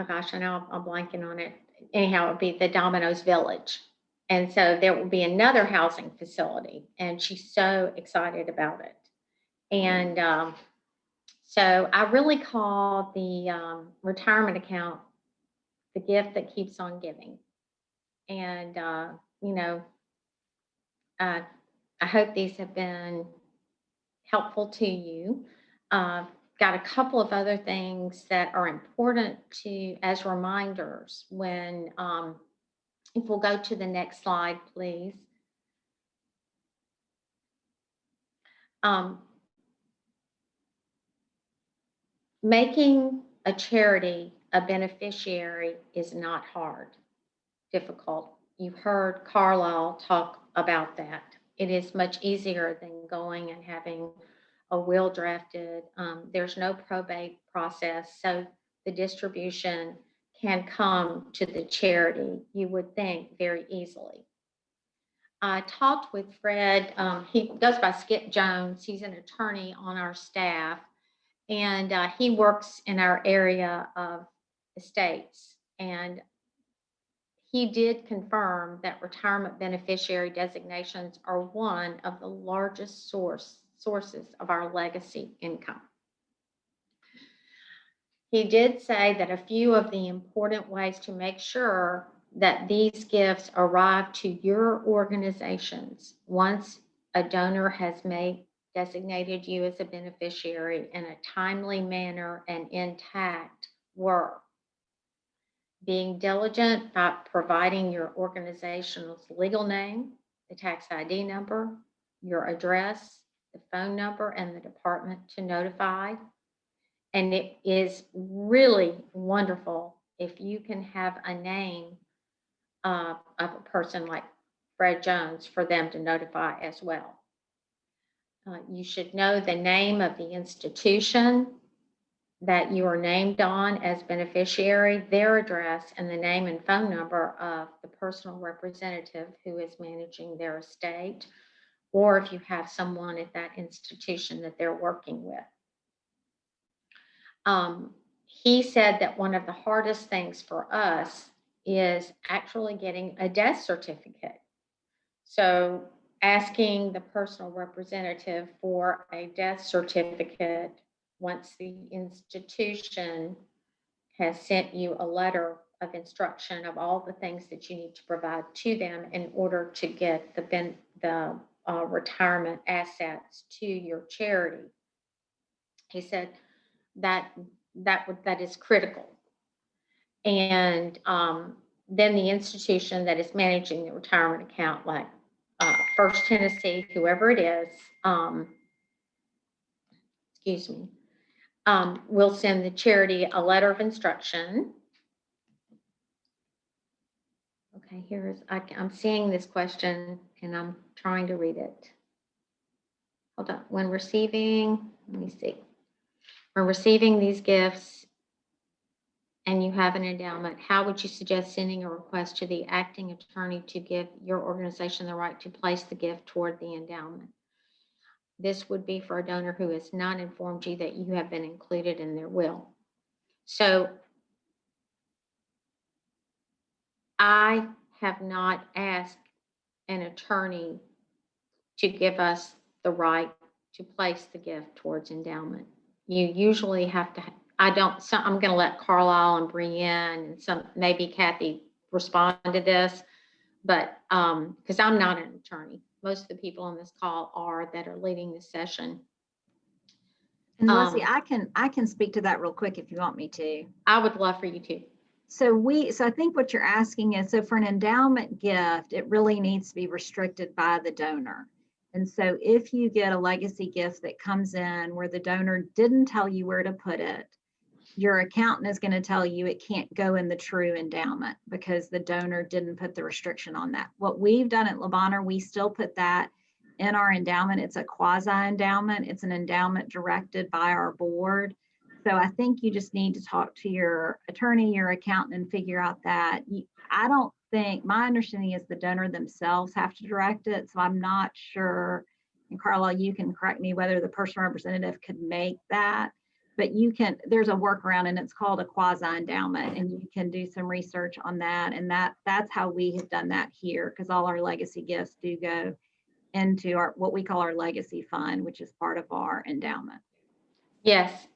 gosh, I know I'm blanking on it. Anyhow, it would be the Domino's Village. And so there will be another housing facility, and she's so excited about it. And so I really call the retirement account the gift that keeps on giving. And I hope these have been helpful to you. Got a couple of other things that are important as reminders when, if we'll go to the next slide, please. Making a charity a beneficiary is not hard, difficult. You've heard Carlisle talk about that. It is much easier than going and having a will drafted. There's no probate process, so the distribution can come to the charity, you would think, very easily. I talked with Fred. He goes by Skip Jones. He's an attorney on our staff, and he works in our area of estates. And he did confirm that retirement beneficiary designations are one of the largest sources of our legacy income. He did say that a few of the important ways to make sure that these gifts arrive to your organizations once a donor has designated you as a beneficiary in a timely manner and intact were: being diligent by providing your organization's legal name, the tax ID number, your address, the phone number, and the department to notify. And it is really wonderful if you can have a name of a person like Fred Jones for them to notify as well. You should know the name of the institution that you are named on as beneficiary, their address, and the name and phone number of the personal representative who is managing their estate, or if you have someone at that institution that they're working with. He said that one of the hardest things for us is actually getting a death certificate. So asking the personal representative for a death certificate once the institution has sent you a letter of instruction of all the things that you need to provide to them in order to get the retirement assets to your charity. He said that is critical. And then the institution that is managing the retirement account, like First Tennessee, whoever it is, will send the charity a letter of instruction. Okay, I'm seeing this question and I'm trying to read it. Hold on. When receiving these gifts and you have an endowment, how would you suggest sending a request to the acting attorney to give your organization the right to place the gift toward the endowment? This would be for a donor who has not informed you that you have been included in their will. So I have not asked an attorney to give us the right to place the gift towards endowment. You usually have to, I'm going to let Carlisle and Brienne and maybe Kathy respond to this, but because I'm not an attorney. Most of the people on this call that are leading the session. And Leslie, I can speak to that real quick if you want me to. I would love for you to. So I think what you're asking is, so for an endowment gift, it really needs to be restricted by the donor. And so if you get a legacy gift that comes in where the donor didn't tell you where to put it, your accountant is going to tell you it can't go in the true endowment because the donor didn't put the restriction on that. What we've done at LeBonner, we still put that in our endowment. It's a quasi endowment. It's an endowment directed by our board. So I think you just need to talk to your attorney, your accountant, and figure out that. I don't think, my understanding is the donor themselves have to direct it. So I'm not sure, and Carla, you can correct me whether the personal representative could make that, but there's a workaround and it's called a quasi endowment, and you can do some research on that. And that's how we have done that here, because all our legacy gifts do go into what we call our legacy fund, which is part of our endowment. Yes.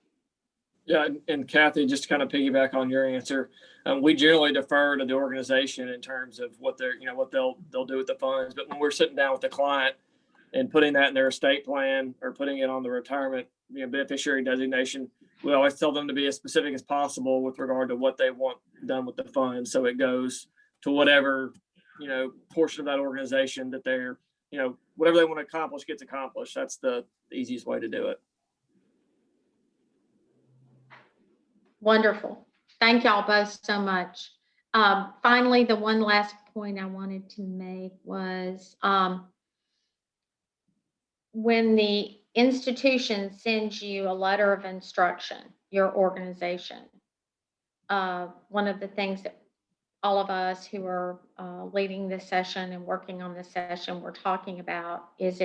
Yeah, and Kathy, just to kind of piggyback on your answer, we generally defer to the organization in terms of what they'll do with the funds. But when we're sitting down with the client and putting that in their estate plan or putting it on the retirement beneficiary designation, we always tell them to be as specific as possible with regard to what they want done with the funds, so it goes to whatever portion of that organization that they're whatever they want to accomplish gets accomplished. That's the easiest way to do it. Wonderful. Thank y'all both so much. Finally, the one last point I wanted to make was when the institution sends you a letter of instruction, your organization, one of the things that all of us who are leading this session and working on this session we're talking about is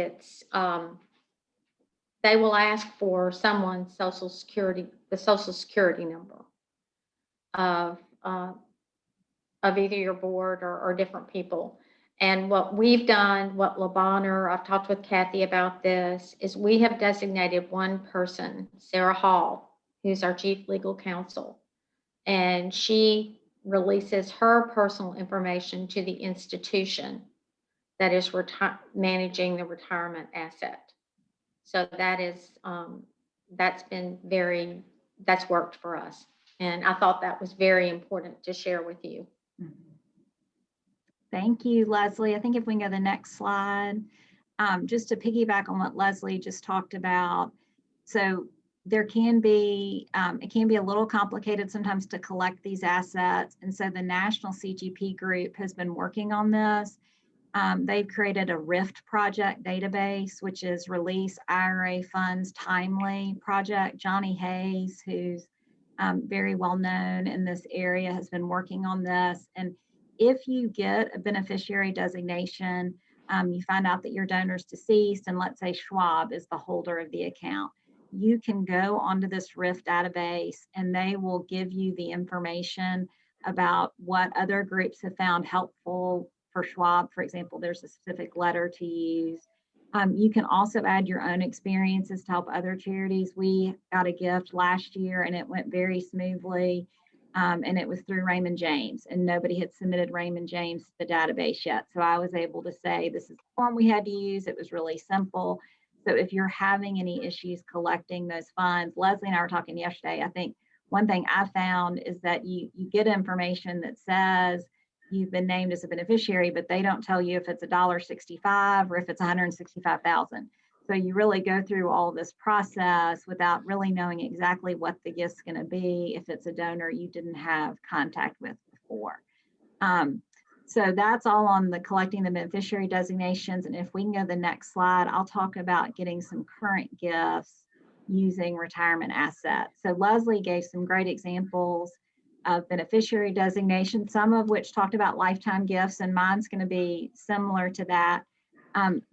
they will ask for someone's social security, the social security number of either your board or different people. And what we've done, what LeBonner, I've talked with Kathy about this, is we have designated one person, Sarah Hall, who's our chief legal counsel, and she releases her personal information to the institution that is managing the retirement asset. So that is that's worked for us. And I thought that was very important to share with you. Thank you, Leslie. I think if we can go to the next slide, just to piggyback on what Leslie just talked about. So there can be, it can be a little complicated sometimes to collect these assets. And so the National CGP group has been working on this. They've created a RIFT project database, which is Release IRA Funds Timely project. Johnny Hayes, who's very well known in this area, has been working on this. And if you get a beneficiary designation, you find out that your donor's deceased, and let's say Schwab is the holder of the account, you can go onto this RIF database and they will give you the information about what other groups have found helpful. For Schwab, for example, there's a specific letter to use. You can also add your own experiences to help other charities. We got a gift last year and it went very smoothly. And it was through Raymond James, and nobody had submitted Raymond James to the database yet. So I was able to say, this is the form we had to use. It was really simple. So if you're having any issues collecting those funds, Leslie and I were talking yesterday, I think one thing I found is that you get information that says you've been named as a beneficiary, but they don't tell you if it's $1.65 or if it's $165,000. So you really go through all this process without really knowing exactly what the gift's going to be if it's a donor you didn't have contact with before. So that's all on the collecting the beneficiary designations. And if we can go to the next slide, I'll talk about getting some current gifts using retirement assets. So Leslie gave some great examples of beneficiary designation, some of which talked about lifetime gifts, and mine's going to be similar to that.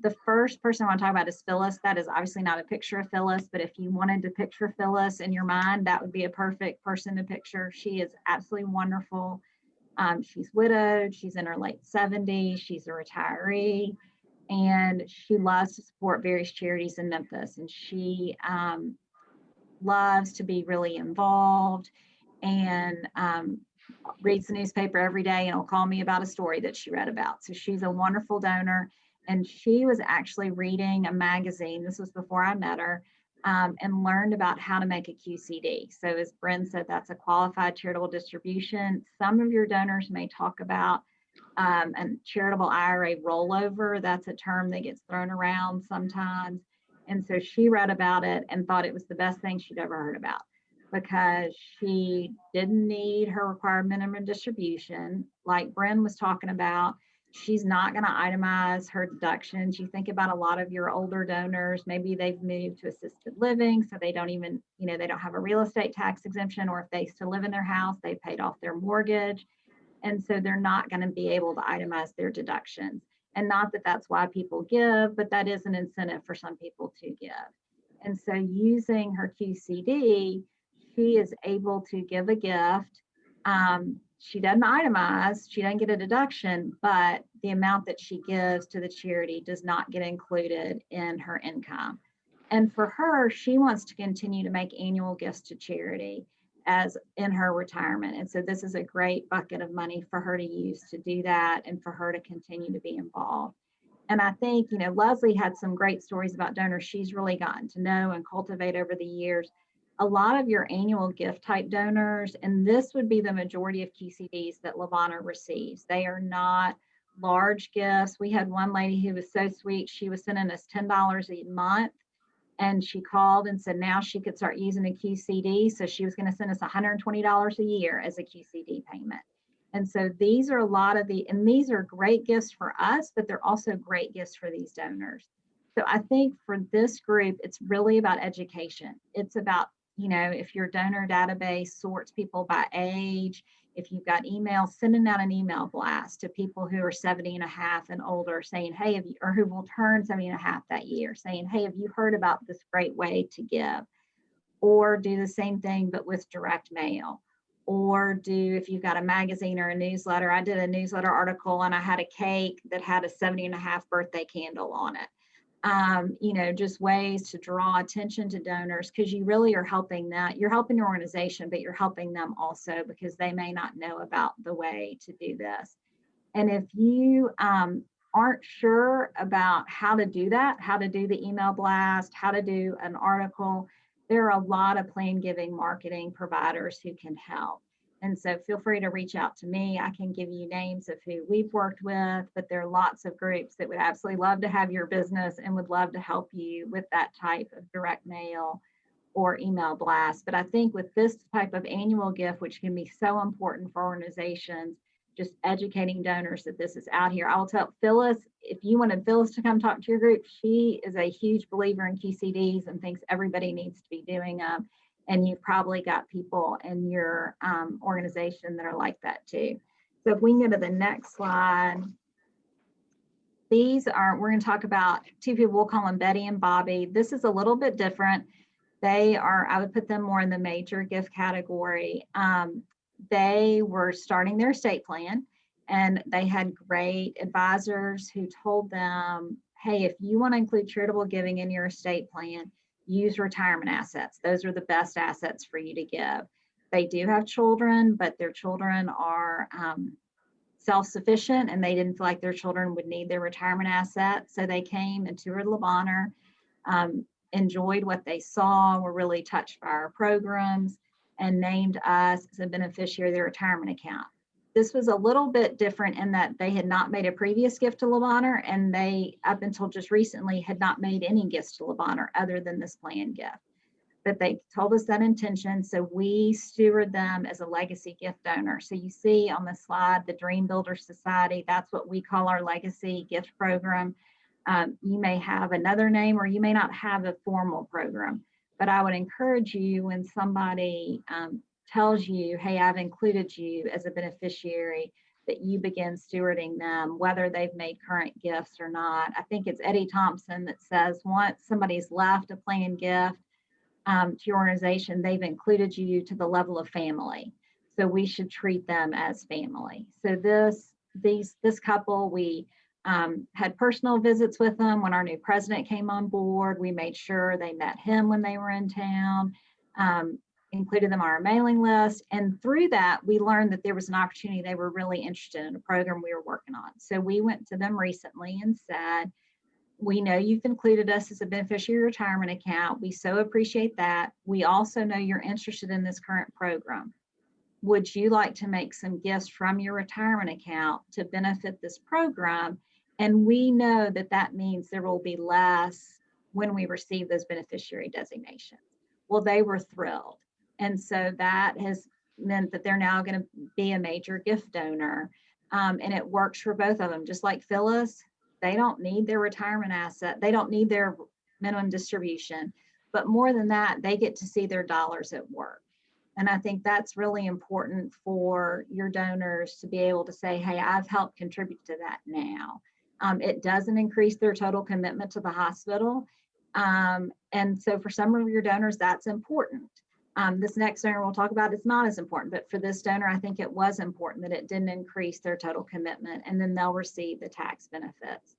The first person I want to talk about is Phyllis. That is obviously not a picture of Phyllis, but if you wanted to picture Phyllis in your mind, that would be a perfect person to picture. She is absolutely wonderful. She's widowed. She's in her late 70s. She's a retiree, and she loves to support various charities in Memphis. And she loves to be really involved and reads the newspaper every day and will call me about a story that she read about. So she's a wonderful donor. And she was actually reading a magazine, this was before I met her, and learned about how to make a QCD. So as Bryn said, that's a qualified charitable distribution. Some of your donors may talk about a charitable IRA rollover. That's a term that gets thrown around sometimes. And so she read about it and thought it was the best thing she'd ever heard about, because she didn't need her required minimum distribution. Like Bryn was talking about, she's not going to itemize her deductions. You think about a lot of your older donors, maybe they've moved to assisted living, so they don't even, they don't have a real estate tax exemption, or if they still live in their house, they paid off their mortgage. And so they're not going to be able to itemize their deductions. And not that that's why people give, but that is an incentive for some people to give. And so using her QCD, she is able to give a gift. She doesn't itemize, she doesn't get a deduction, but the amount that she gives to the charity does not get included in her income. And for her, she wants to continue to make annual gifts to charity as in her retirement. And so this is a great bucket of money for her to use to do that and for her to continue to be involved. And I think, Leslie had some great stories about donors she's really gotten to know and cultivate over the years. A lot of your annual gift type donors, and this would be the majority of QCDs that Lavana receives. They are not large gifts. We had one lady who was so sweet. She was sending us $10 a month, and she called and said now she could start using a QCD. So she was going to send us $120 a year as a QCD payment. And so these are a lot of and these are great gifts for us, but they're also great gifts for these donors. So I think for this group, it's really about education. It's about, if your donor database sorts people by age, if you've got emails, sending out an email blast to people who are 70 and a half and older saying, hey, or who will turn 70 and a half that year, saying, hey, have you heard about this great way to give? Or do the same thing, but with direct mail. Or if you've got a magazine or a newsletter. I did a newsletter article and I had a cake that had a 70 and a half birthday candle on it. Just ways to draw attention to donors, because you really are helping that. You're helping your organization, but you're helping them also because they may not know about the way to do this. And if you aren't sure about how to do that, how to do the email blast, how to do an article, there are a lot of plan giving marketing providers who can help. And so feel free to reach out to me. I can give you names of who we've worked with, but there are lots of groups that would absolutely love to have your business and would love to help you with that type of direct mail or email blast. But I think with this type of annual gift, which can be so important for organizations, just educating donors that this is out here. I'll tell Phyllis, if you wanted Phyllis to come talk to your group, she is a huge believer in QCDs and thinks everybody needs to be doing them. And you've probably got people in your organization that are like that too. So if we can go to the next slide. These are, we're going to talk about two people, we'll call them Betty and Bobby. This is a little bit different. They are, I would put them more in the major gift category. They were starting their estate plan and they had great advisors who told them, hey, if you want to include charitable giving in your estate plan, use retirement assets. Those are the best assets for you to give. They do have children, but their children are self-sufficient and they didn't feel like their children would need their retirement assets. So they came and toured Le Bonheur, enjoyed what they saw, were really touched by our programs, and named us as a beneficiary of their retirement account. This was a little bit different in that they had not made a previous gift to Le Bonheur, and they, up until just recently, had not made any gifts to Le Bonheur other than this plan gift. But they told us that intention, so we steward them as a legacy gift donor. So you see on the slide, the Dream Builder Society, that's what we call our legacy gift program. You may have another name or you may not have a formal program. But I would encourage you when somebody tells you, hey, I've included you as a beneficiary, that you begin stewarding them, whether they've made current gifts or not. I think it's Eddie Thompson that says once somebody's left a planned gift to your organization, they've included you to the level of family. So we should treat them as family. So this couple, we had personal visits with them when our new president came on board. We made sure they met him when they were in town, included them on our mailing list. And through that, we learned that there was an opportunity they were really interested in, a program we were working on. So we went to them recently and said, we know you've included us as a beneficiary retirement account. We so appreciate that. We also know you're interested in this current program. Would you like to make some gifts from your retirement account to benefit this program? And we know that that means there will be less when we receive those beneficiary designations. Well, they were thrilled. And so that has meant that they're now going to be a major gift donor. And it works for both of them. Just like Phyllis, they don't need their retirement asset. They don't need their minimum distribution. But more than that, they get to see their dollars at work. And I think that's really important for your donors to be able to say, hey, I've helped contribute to that now. It doesn't increase their total commitment to the hospital. And so for some of your donors, that's important. This next donor we'll talk about is not as important, but for this donor, I think it was important that it didn't increase their total commitment, and then they'll receive the tax benefits.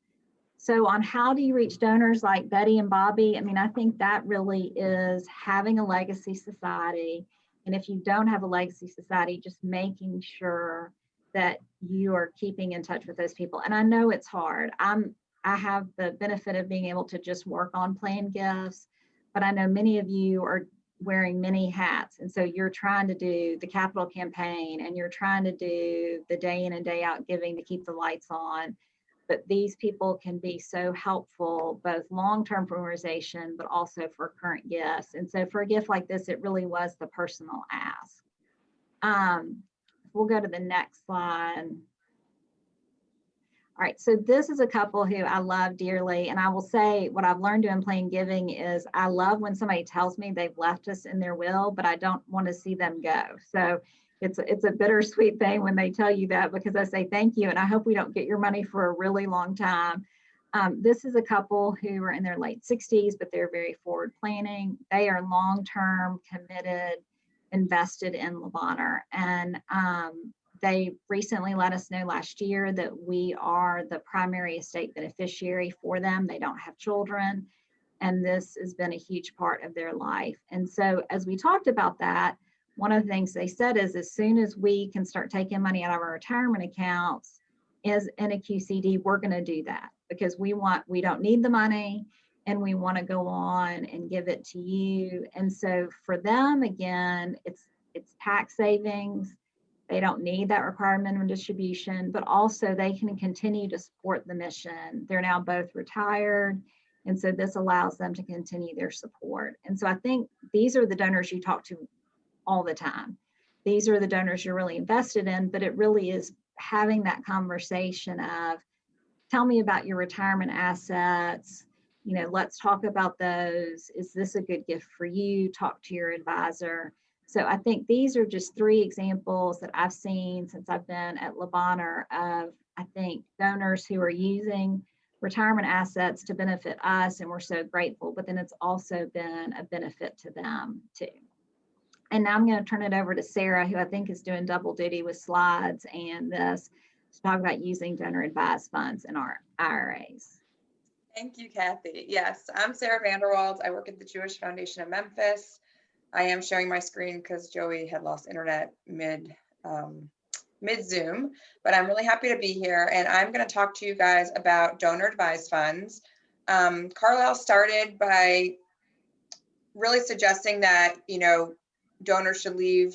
So on how do you reach donors like Betty and Bobby? I mean, I think that really is having a legacy society. And if you don't have a legacy society, just making sure that you are keeping in touch with those people. And I know it's hard. I have the benefit of being able to just work on planned gifts, but I know many of you are wearing many hats. And so you're trying to do the capital campaign and you're trying to do the day in and day out giving to keep the lights on. But these people can be so helpful, both long-term for organization, but also for current gifts. And so for a gift like this, it really was the personal ask. We'll go to the next slide. All right, so this is a couple who I love dearly. And I will say what I've learned doing planned giving is I love when somebody tells me they've left us in their will, but I don't want to see them go. So it's a bittersweet thing when they tell you that, because I say thank you and I hope we don't get your money for a really long time. This is a couple who are in their late 60s, but they're very forward planning. They are long-term committed, invested in Le Bonheur. And they recently let us know last year that we are the primary estate beneficiary for them. They don't have children, and this has been a huge part of their life. And so as we talked about that, one of the things they said is as soon as we can start taking money out of our retirement accounts is in a QCD, we're going to do that because we don't need the money. and we want to go on and give it to you. And so for them, again, it's tax savings. They don't need that required minimum distribution, but also they can continue to support the mission. They're now both retired. And so this allows them to continue their support. And so I think these are the donors you talk to all the time. These are the donors you're really invested in, but it really is having that conversation of, tell me about your retirement assets. You know, let's talk about those. Is this a good gift for you? Talk to your advisor. So I think these are just 3 examples that I've seen since I've been at Le Bonheur of, I think, donors who are using retirement assets to benefit us, and we're so grateful, but then it's also been a benefit to them too. And now I'm going to turn it over to Sarah, who I think is doing double duty with slides and this, to talk about using donor advised funds in our IRAs. Thank you, Kathy. Yes, I'm Sarah VanderWalde. I work at the Jewish Foundation of Memphis. I am sharing my screen because Joey had lost internet mid Zoom, but I'm really happy to be here. And I'm going to talk to you guys about donor advised funds. Carlisle started by really suggesting that, you know, donors should leave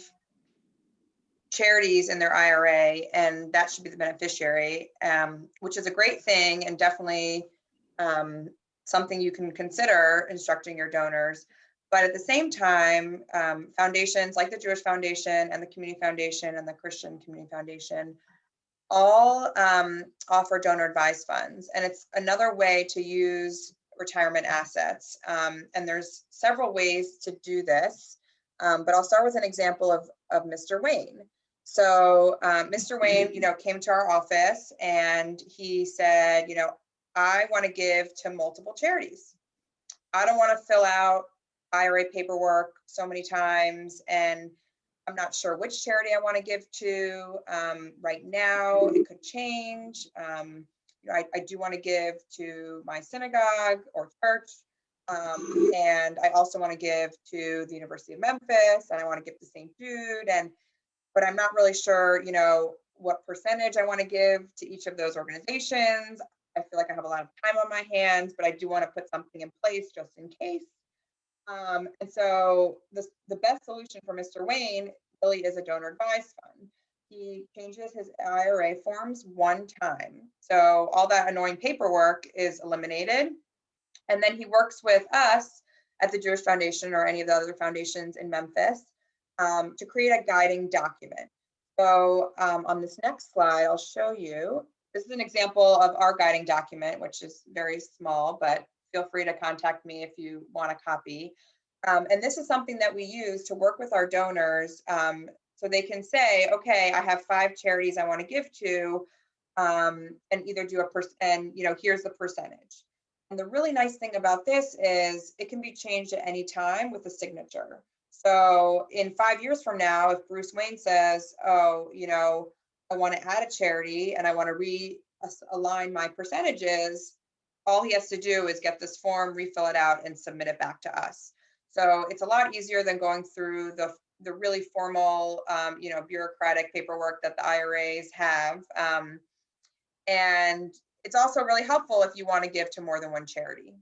charities in their IRA, and that should be the beneficiary, which is a great thing and definitely something you can consider instructing your donors. But at the same time, foundations like the Jewish Foundation and the Community Foundation and the Christian Community Foundation all offer donor advised funds. And it's another way to use retirement assets. And there's several ways to do this. But I'll start with an example of Mr. Wayne. So Mr. Wayne, you know, came to our office and he said, you know, I want to give to multiple charities. I don't want to fill out IRA paperwork so many times, and I'm not sure which charity I want to give to right now. It could change. You know, I do want to give to my synagogue or church, and I also want to give to the University of Memphis, and I want to give to St. Jude, but I'm not really sure, you know, what percentage I want to give to each of those organizations. I feel like I have a lot of time on my hands, but I do want to put something in place just in case. And so the best solution for Mr. Wayne really is a donor advised fund. He changes his IRA forms one time. So all that annoying paperwork is eliminated. And then he works with us at the Jewish Foundation or any of the other foundations in Memphis to create a guiding document. So on this next slide, I'll show you. This is an example of our guiding document, which is very small, but feel free to contact me if you want a copy. And this is something that we use to work with our donors so they can say, okay, I have 5 charities I want to give to, and either do and you know, here's the percentage. And the really nice thing about this is it can be changed at any time with a signature. So in 5 years from now, if Bruce Wayne says, oh, you know, I want to add a charity and I want to realign my percentages, all he has to do is get this form, refill it out, and submit it back to us. So it's a lot easier than going through the really formal, you know, bureaucratic paperwork that the IRAs have. And it's also really helpful if you want to give to more than one charity.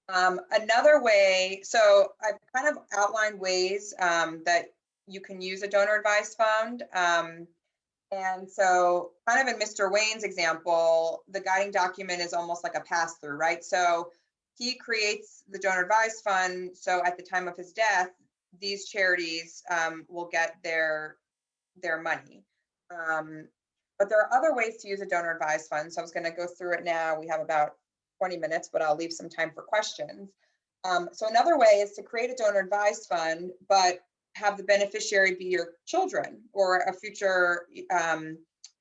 Another way, so I've kind of outlined ways that you can use a donor advised fund. And so kind of in Mr. Wayne's example, the guiding document is almost like a pass-through, right? So he creates the donor advised fund. So at the time of his death, these charities will get their money. But there are other ways to use a donor advised fund. So I was going to go through it now. We have about 20 minutes, but I'll leave some time for questions. So another way is to create a donor advised fund, but have the beneficiary be your children or a future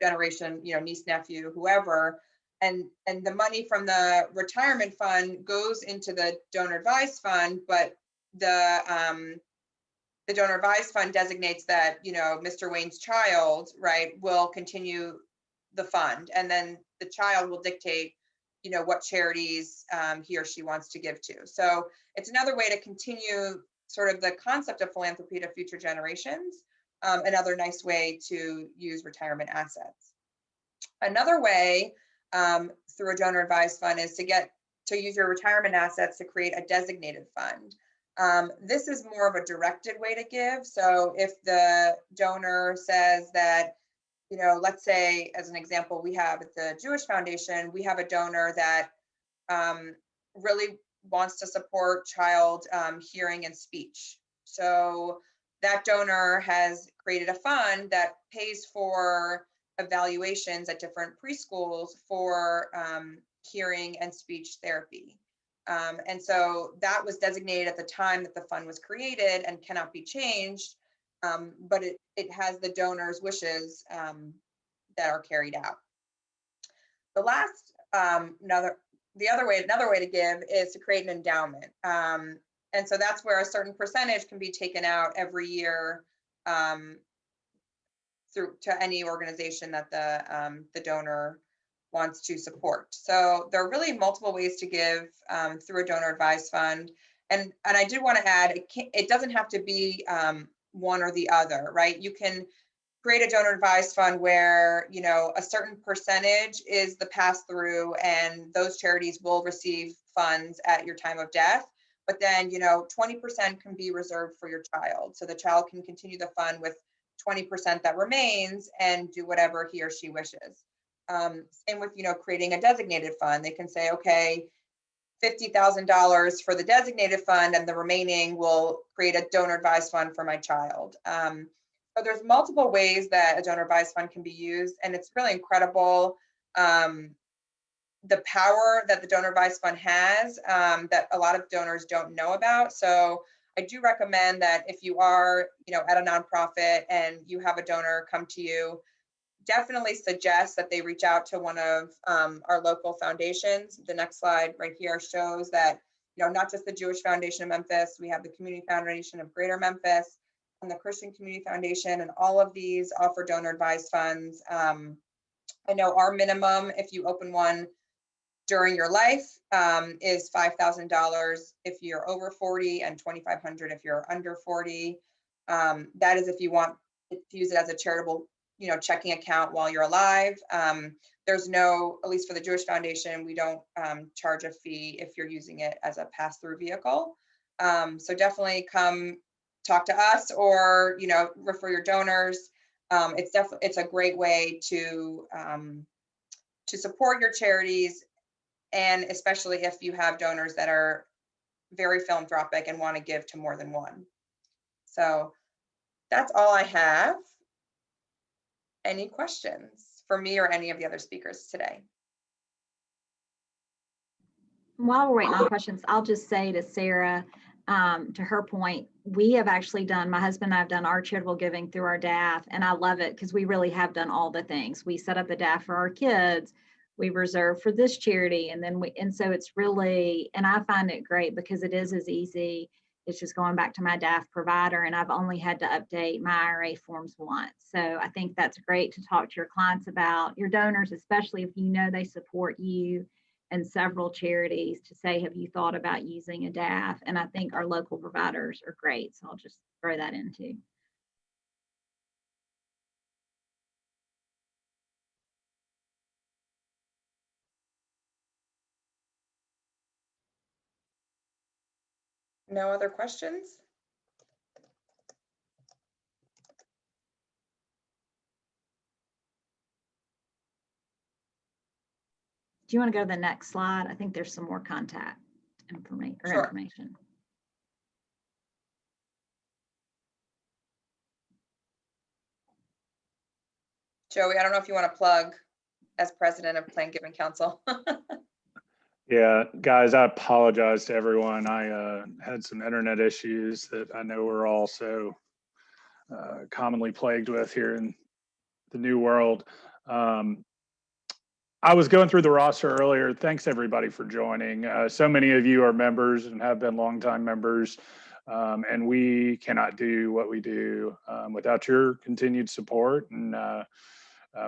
generation, you know, niece, nephew, whoever. And the money from the retirement fund goes into the donor advised fund, but the donor advised fund designates that, you know, Mr. Wayne's child, right, will continue the fund, and then the child will dictate, you know, what charities he or she wants to give to. So it's another way to continue sort of the concept of philanthropy to future generations, another nice way to use retirement assets. Another way through a donor advised fund is to use your retirement assets to create a designated fund. This is more of a directed way to give. So if the donor says that, let's say, as an example, we have at the Jewish Foundation, we have a donor that really wants to support child hearing and speech. So that donor has created a fund that pays for evaluations at different preschools for hearing and speech therapy. And so that was designated at the time that the fund was created and cannot be changed, but it has the donor's wishes that are carried out. The last, another way to give is to create an endowment. And so that's where a certain percentage can be taken out every year through to any organization that the donor wants to support. So there are really multiple ways to give through a donor advised fund. And I did want to add, it doesn't have to be one or the other, right? You can create a donor advised fund where, a certain percentage is the pass through and those charities will receive funds at your time of death. But then, 20% can be reserved for your child. So the child can continue the fund with 20% that remains and do whatever he or she wishes. Same with, creating a designated fund. They can say, okay, $50,000 for the designated fund and the remaining will create a donor advised fund for my child. So there's multiple ways that a donor advised fund can be used, and it's really incredible the power that the donor advised fund has that a lot of donors don't know about. So I do recommend that if you are, at a nonprofit and you have a donor come to you, definitely suggest that they reach out to one of our local foundations. The next slide right here shows that, not just the Jewish Foundation of Memphis, we have the Community Foundation of Greater Memphis and the Christian Community Foundation, and all of these offer donor advised funds. I know our minimum, if you open one during your life, is $5,000 if you're over 40 and $2,500 if you're under 40. That is if you want to use it as a charitable, checking account while you're alive. There's no, at least for the Jewish Foundation, we don't charge a fee if you're using it as a pass-through vehicle. So definitely come talk to us or, refer your donors. It's a great way to support your charities, and especially if you have donors that are very philanthropic and want to give to more than one. So that's all I have. Any questions for me or any of the other speakers today? While we're waiting on questions, I'll just say to Sarah, to her point, we have actually done, my husband and I have done our charitable giving through our DAF, and I love it because we really have done all the things. We set up a DAF for our kids, we reserve for this charity, and so it's really, and I find it great because it is as easy. It's just going back to my DAF provider, and I've only had to update my IRA forms once. So I think that's great to talk to your clients about, your donors, especially if they support you and several charities, to say, have you thought about using a DAF? And I think our local providers are great. So I'll just throw that in too. No other questions? Do you want to go to the next slide? I think there's some more contact information. Joey, I don't know if you want to plug as president of Plan Giving Council. Yeah, guys, I apologize to everyone. I had some internet issues that I know we're all so commonly plagued with here in the new world. I was going through the roster earlier. Thanks everybody for joining. So many of you are members and have been longtime members, and we cannot do what we do without your continued support. And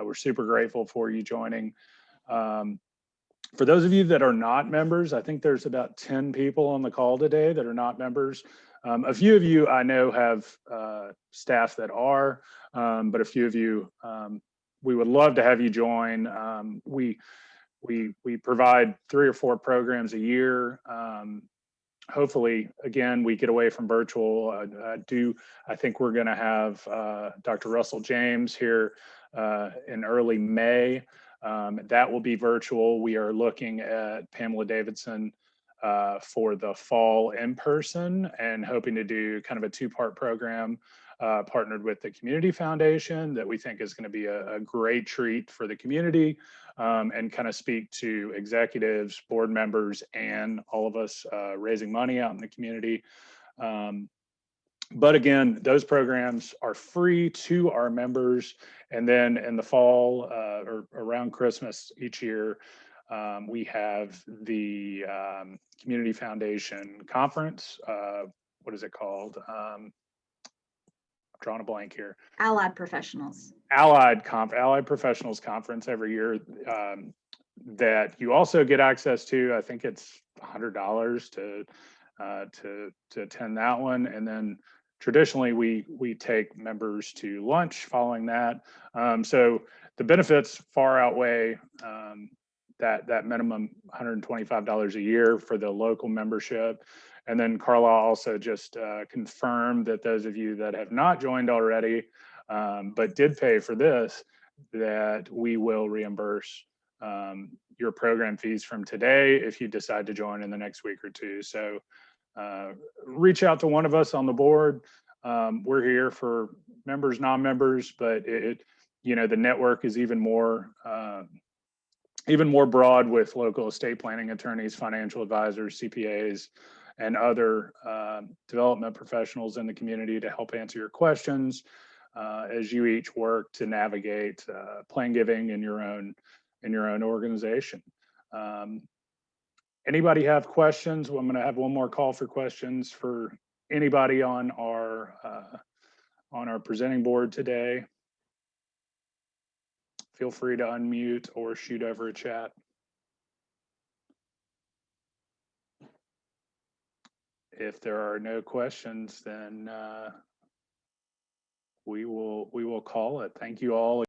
we're super grateful for you joining. For those of you that are not members, I think there's about 10 people on the call today that are not members. A few of you I know have staff that are, but a few of you, we would love to have you join. We we provide 3 or 4 programs a year. Hopefully, again, we get away from virtual. I think we're going to have Dr. Russell James here in early May. That will be virtual. We are looking at Pamela Davidson for the fall in person and hoping to do kind of a 2-part program partnered with the Community Foundation that we think is going to be a great treat for the community, and kind of speak to executives, board members, and all of us raising money out in the community. But again, those programs are free to our members. And then in the fall or around Christmas each year, we have the Community Foundation Conference. What is it called? I'm drawing a blank here. Allied Professionals. Allied Professionals Conference every year that you also get access to. I think it's $100 to attend that one. And then traditionally we take members to lunch following that. So the benefits far outweigh that minimum $125 a year for the local membership. And then Carlisle also just confirmed that those of you that have not joined already, but did pay for this, that we will reimburse your program fees from today if you decide to join in the next week or 2. So reach out to one of us on the board. We're here for members, non-members, but the network is even more broad with local estate planning attorneys, financial advisors, CPAs, and other development professionals in the community to help answer your questions as you each work to navigate plan giving in your own organization. Anybody have questions? Well, I'm going to have one more call for questions for anybody on our presenting board today. Feel free to unmute or shoot over a chat. If there are no questions, then we will call it. Thank you all.